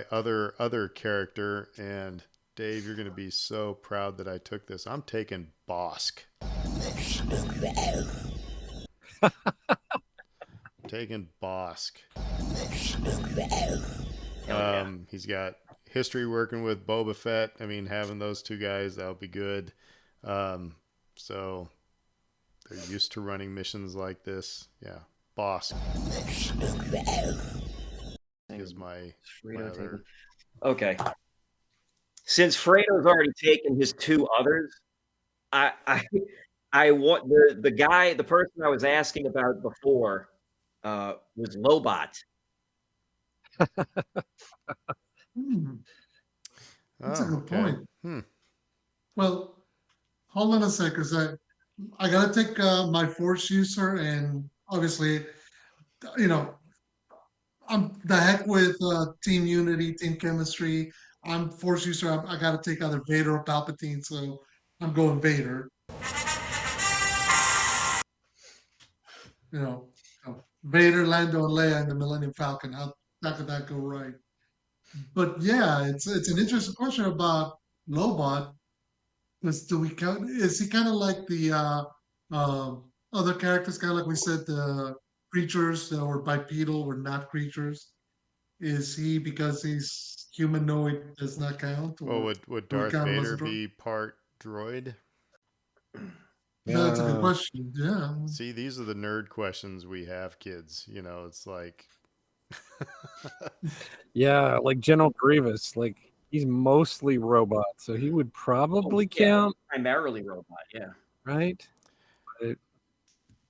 other character, and Dave, you're going to be so proud that I took this. I'm taking Bosk. Taking Bosk. He's got history working with Boba Fett. I mean, having those two guys, that'll be good. So they're used to running missions like this. Yeah, Bosk is my other. Okay. Since Fredo's already taken his 2 others, I want the person I was asking about before was Lobot. That's a good point. Well, hold on a sec, because I gotta take my Force user, and obviously, I'm the heck with team unity, team chemistry. I'm Force user. I gotta take either Vader or Palpatine, so I'm going Vader. Vader, Lando, and Leia in the Millennium Falcon. How could that go right? But yeah, it's an interesting question about Lobot. Do we count? Is he kind of like the other characters? Kind of like we said, the creatures that were bipedal were not creatures. Is he, because he's humanoid, does not count? Well, Or would do we Darth count him as a Vader droid? be part droid? That's a good question. Yeah. See, these are the nerd questions we have, kids. It's like. Yeah, like General Grievous, like he's mostly robot, so he would probably count. Primarily robot, yeah. Right?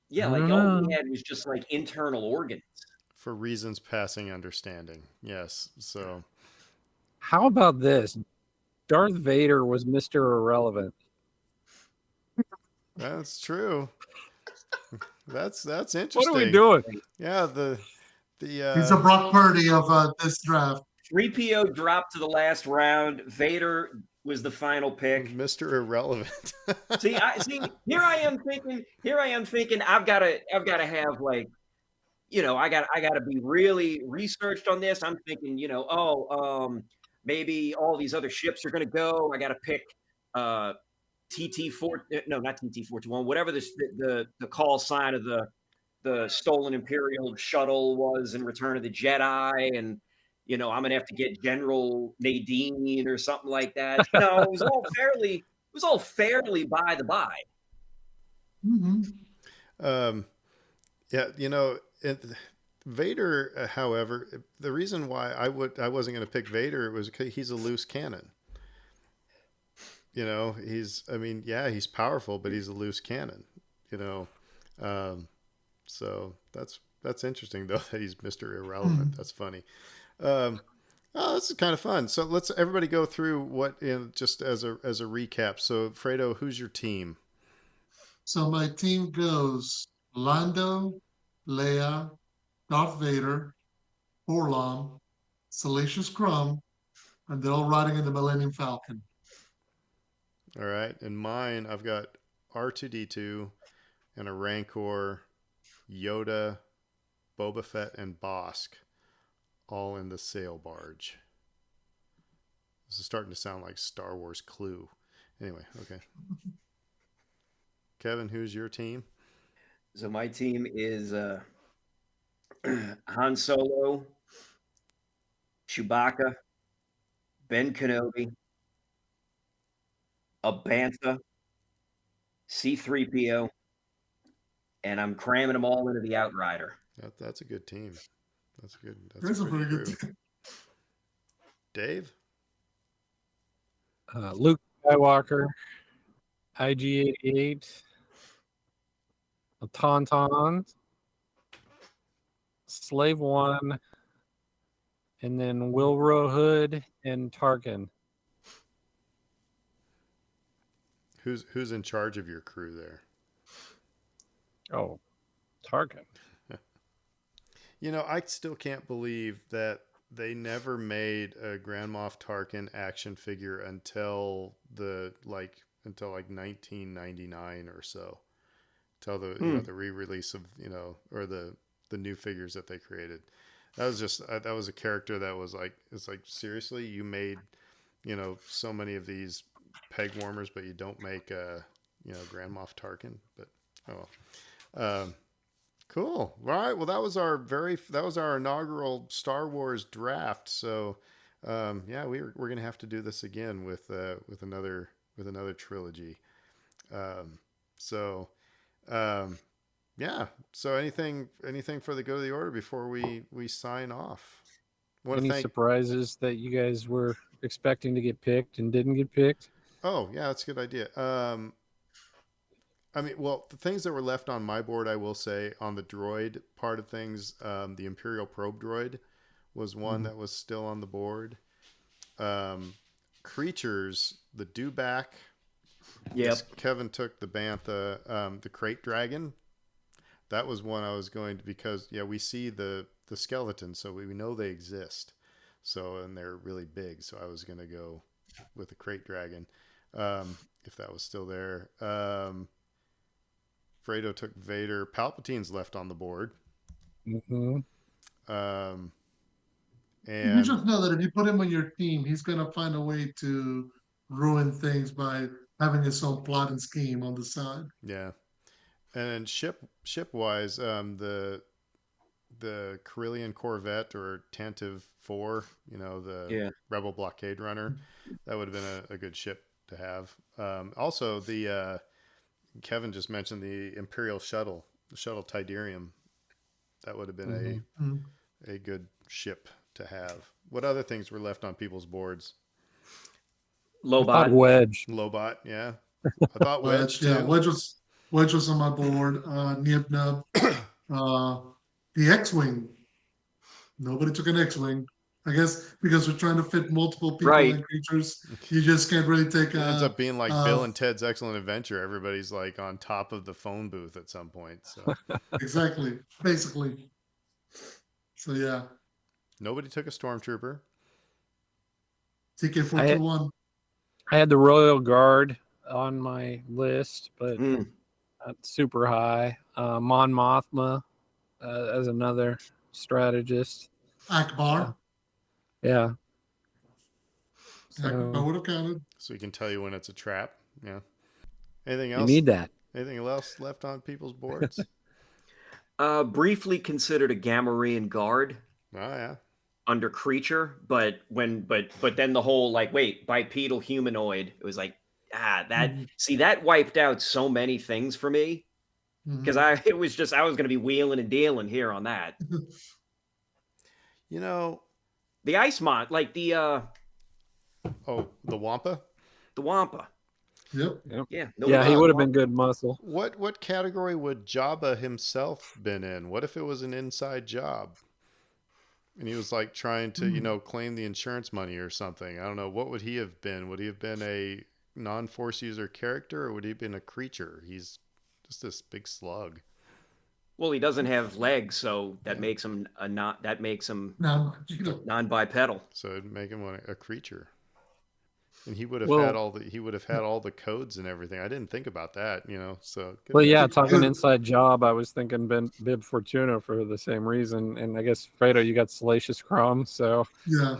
Yeah, like all he had was just like internal organs. For reasons passing understanding. Yes. So. How about this? Darth Vader was Mr. Irrelevant. That's true. That's interesting. What are we doing? Yeah, he's a Brock Purdy of this draft. 3PO dropped to the last round. Vader was the final pick. Mr. Irrelevant. see, here I am thinking I've got to have, like, I got to be really researched on this. I'm thinking, maybe all these other ships are going to go. I got to pick TT4, no, not TT421, whatever the call sign of the stolen Imperial shuttle was in Return of the Jedi, and I'm gonna have to get General Nadine or something like that. No, it was all fairly by the by. Mm-hmm. Yeah, Vader. However, the reason why I wasn't going to pick Vader was because he's a loose cannon. He's powerful, but he's a loose cannon. So that's interesting though that he's Mr. Irrelevant. That's funny. This is kind of fun. So let's everybody go through what just as a recap. So Fredo, who's your team? So my team goes Lando, Leia, Darth Vader, Forlom, Salacious Crumb, and they're all riding in the Millennium Falcon. All right. And mine, I've got R2D2 and a Rancor, Yoda, Boba Fett, and Bosk all in the sail barge. This is starting to sound like Star Wars Clue. Anyway, okay. Kevin, who's your team? So my team is Han Solo, Chewbacca, Ben Kenobi, a Bantha, C-3PO, and I'm cramming them all into the Outrider. That's a good team. That's good. That's a pretty good crew. team. Dave? Luke Skywalker, IG-88, a Tauntaun, Slave One, and then Wilbur Hood and Tarkin. Who's in charge of your crew there? Oh, Tarkin. You know, I still can't believe that they never made a Grand Moff Tarkin action figure until like 1999 or so. Until the re-release of, or the new figures that they created. That was just that was a character that was like, it's like, seriously, you made so many of these peg warmers, but you don't make Grand Moff Tarkin. But oh well. Cool. All right. Well, that was our inaugural Star Wars draft. So, yeah, we're gonna have to do this again with another trilogy. Yeah. So anything for the go to the order before we sign off? Any surprises that you guys were expecting to get picked and didn't get picked? Oh yeah, that's a good idea. I mean, well, the things that were left on my board, I will say, on the droid part of things, the Imperial probe droid was one that was still on the board. Creatures, the Dewback. Yep. Kevin took the Bantha, the Crate Dragon. That was one I was going to, because we see the skeleton, so we know they exist. So, and they're really big. So I was going to go with the Crate Dragon, if that was still there. Fredo took Vader. Palpatine's left on the board. Mm-hmm. And you just know that if you put him on your team, he's going to find a way to ruin things by having his own plot and scheme on the side. Yeah. And then ship wise, the Carillion Corvette, or Tantive 4, the Rebel blockade runner, that would have been a good ship to have. Also, the Kevin just mentioned the Imperial shuttle, the shuttle Tidarium. That would have been a good ship to have. What other things were left on people's boards? Lobot. Wedge. Lobot, yeah. I thought Wedge too. Yeah, Wedge was on my board. Nib Nub. The X-Wing. Nobody took an X-Wing. I guess because we're trying to fit multiple people and creatures, you just can't really take. It ends up being like Bill and Ted's Excellent Adventure. Everybody's like on top of the phone booth at some point. So exactly, basically. So yeah. Nobody took a Stormtrooper. TK-421. I had the Royal Guard on my list, but not super high. Mon Mothma as another strategist. Akbar. Yeah. Akbar would have counted. So he can tell you when it's a trap. Yeah. Anything else? You need that. Anything else left on people's boards? Briefly considered a Gamorrean guard. Oh yeah. Under creature, but then the whole bipedal humanoid, it was like that wiped out so many things for me, because I was going to be wheeling and dealing here on that. The Ice Mon, the Wampa. The Wampa. Yep. Yeah. He would have been good muscle. What category would Jabba himself been in? What if it was an inside job? And he was like trying to, claim the insurance money or something. I don't know. What would he have been? Would he have been a non-Force user character, or would he have been a creature? He's just this big slug. Well, he doesn't have legs, so that makes him Now, you know, non-bipedal. So it'd make him a creature. And he would have had Well, all the codes and everything. I didn't think about that, So good well, thing. yeah, talking inside job, I was thinking Bib Fortuna for the same reason, and I guess Fredo, you got Salacious Crumb, so yeah.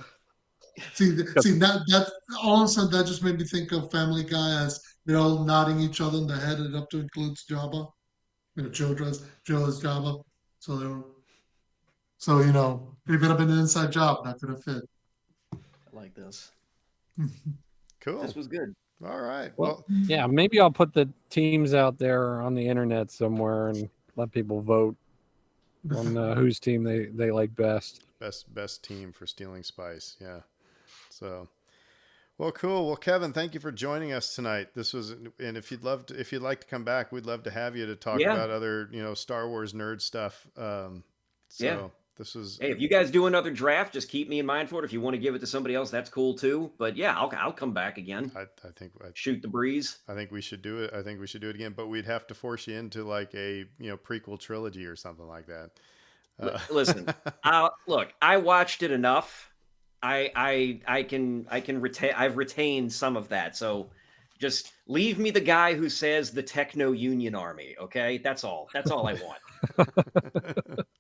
See, that all of a sudden that just made me think of Family Guy as they're all nodding each other in the head, and up to includes Jabba. Joe is Jabba. So they were, so if it had been an inside job, that could have fit. I like this. Cool. This was good. All right. well, Well, yeah, maybe I'll put the teams out there on the internet somewhere and let people vote on whose team they like best. best team for stealing spice. Yeah. So, well, cool. Well, Kevin, thank you for joining us tonight. This was, and if you'd like to come back, we'd love to have you to talk Yeah. about other, Star Wars nerd stuff. Yeah. This was, Hey, if you guys do another draft, just keep me in mind for it. If you want to give it to somebody else, that's cool too. But yeah, I'll come back again. I think, Shoot the breeze. I think we should do it. I think we should do it again, but we'd have to force you into like a, prequel trilogy or something like that. Listen, look, I watched it enough. I can retain. I've retained some of that. So just leave me the guy who says the Techno Union Army. Okay, that's all. That's all I want.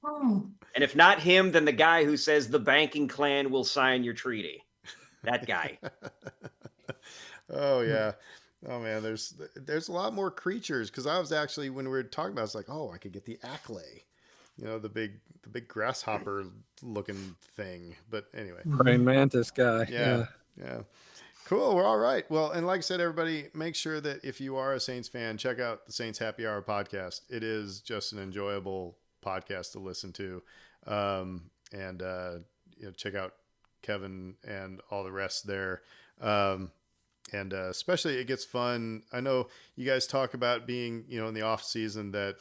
Oh, And if not him, then the guy who says the banking clan will sign your treaty. That guy. Oh yeah. Oh man, there's a lot more creatures because I was actually when we were talking about, it, I was like, oh, I could get the Acklay, the big grasshopper looking thing. But anyway, Praying Mantis guy. yeah. Cool. We're all right. Well, and like I said, everybody, make sure that if you are a Saints fan, check out the Saints Happy Hour podcast. It is just an enjoyable podcast to listen to, and check out Kevin and all the rest there. And especially it gets fun. I know you guys talk about being, in the off season that,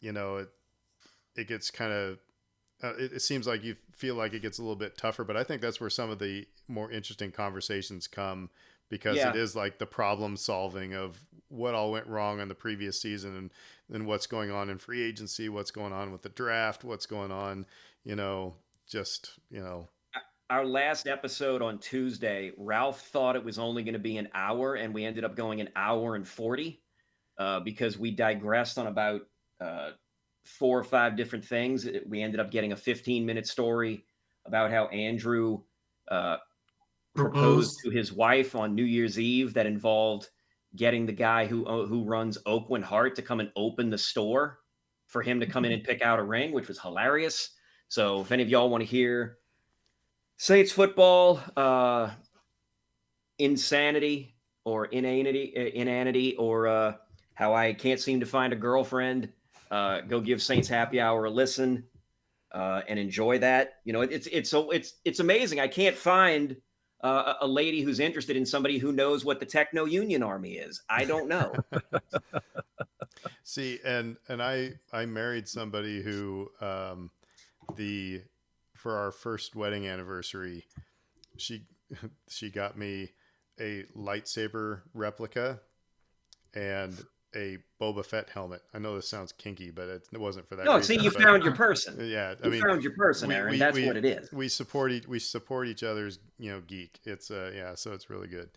it gets kind of, it seems like you feel like it gets a little bit tougher, but I think that's where some of the more interesting conversations come because Yeah. it is like the problem solving of what all went wrong in the previous season and then what's going on in free agency, what's going on with the draft, what's going on, Our last episode on Tuesday, Ralph thought it was only going to be an hour, and we ended up going an hour and 40 because we digressed on about 4 or 5 different things. We ended up getting a 15-minute story about how Andrew proposed to his wife on New Year's Eve that involved getting the guy who runs Oakland Heart to come and open the store for him to come in and pick out a ring, which was hilarious. So if any of y'all want to hear Saints football, insanity or inanity, or how I can't seem to find a girlfriend, go give Saints Happy Hour a listen and enjoy that. It's amazing. I can't find a lady who's interested in somebody who knows what the Techno Union Army is. I don't know. See, and I married somebody who for our first wedding anniversary, she got me a lightsaber replica and a Boba Fett helmet. I know this sounds kinky, but it wasn't for that. No, reason, see, you but, found your person. Yeah, You found your person, Aaron. That's what it is. We support each other's geek. It's so it's really good.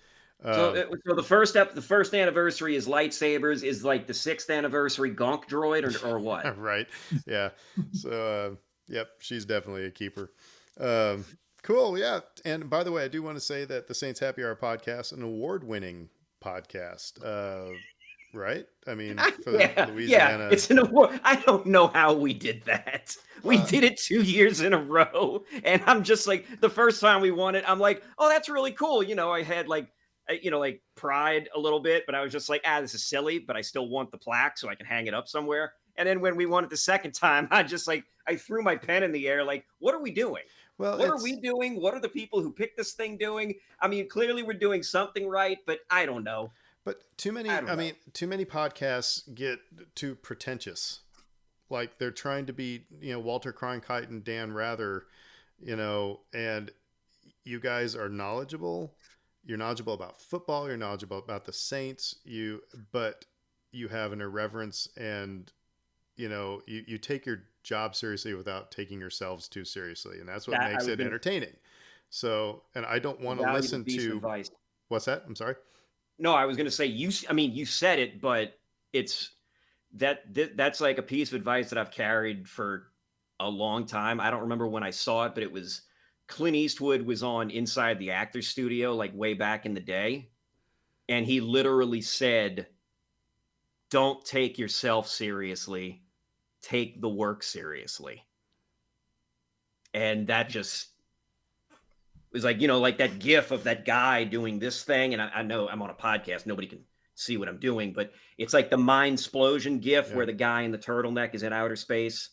So the first anniversary is lightsabers. Is like the 6th anniversary Gonk droid or what? Right. Yeah. So yep, she's definitely a keeper. Cool. Yeah. And by the way, I do want to say that the Saints Happy Hour podcast, an award-winning podcast. Right? I mean, for Louisiana. Yeah, it's an award. I don't know how we did that. We did it 2 years in a row, and I'm just like, the first time we won it, I'm like, oh, that's really cool. I had like pride a little bit, but I was just like, this is silly, but I still want the plaque so I can hang it up somewhere. And then when we won it the second time, I threw my pen in the air, like, what are we doing? Well, what are we doing? What are the people who picked this thing doing? I mean, clearly we're doing something right, but I don't know. But too many podcasts get too pretentious. Like they're trying to be, Walter Cronkite and Dan Rather, and you guys are knowledgeable. You're knowledgeable about football. You're knowledgeable about the Saints. But you have an irreverence and you take your job seriously without taking yourselves too seriously, and that's what That I makes was it gonna entertaining. So, and I don't want to value listen piece of to advice. what's that? I'm sorry. No, I was gonna say I mean, you said it, but it's that's like a piece of advice that I've carried for a long time. I don't remember when I saw it, but it was Clint Eastwood was on Inside the Actors Studio like way back in the day, and he literally said, "Don't take yourself seriously, take the work seriously." And that just was like, like that gif of that guy doing this thing. And I know I'm on a podcast, nobody can see what I'm doing, but it's like the mind explosion gif Yeah. where the guy in the turtleneck is in outer space.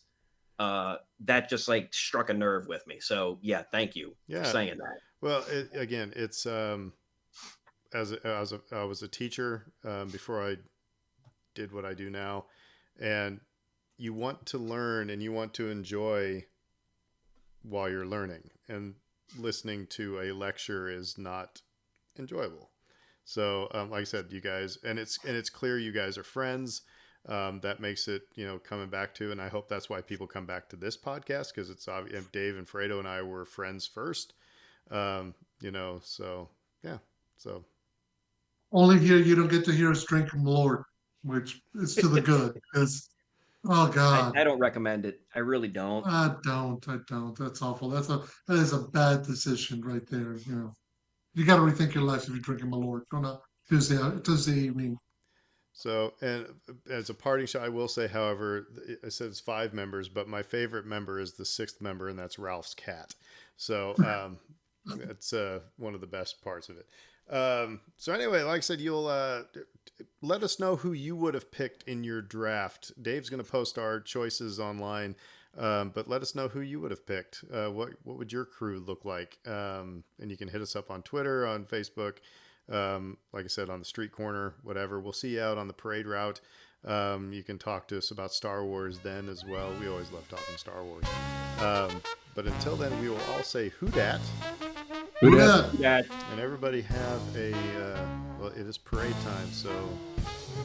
That just like struck a nerve with me. So yeah, thank you for Yeah. saying that. Well, again, it's I was a teacher before I did what I do now, and you want to learn and you want to enjoy while you're learning, and listening to a lecture is not enjoyable. So, like I said, you guys, and it's clear you guys are friends. That makes it, coming back to, and I hope that's why people come back to this podcast, because it's obvious Dave and Fredo and I were friends first. So yeah, so Only here you don't get to hear us drink from the Lord, which is to the good. Because oh God, I don't recommend it. I really don't. I don't. That's awful. That is a bad decision right there. You got to rethink your life if you're drinking Malort on a Tuesday evening. So, and as a parting shot, I will say, however, I said it's 5 members, but my favorite member is the 6th member, and that's Ralph's cat. So, that's one of the best parts of it. So anyway, like I said, you'll let us know who you would have picked in your draft. Dave's going to post our choices online, but let us know who you would have picked. What would your crew look like? And you can hit us up on Twitter, on Facebook. Like I said, on the street corner, whatever. We'll see you out on the parade route. You can talk to us about Star Wars then as well. We always love talking Star Wars. But until then, we will all say "Who dat?" Who dat? That And everybody have well, it is parade time, so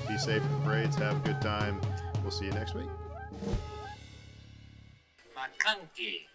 be safe in the parades. Have a good time. We'll see you next week. McConkey.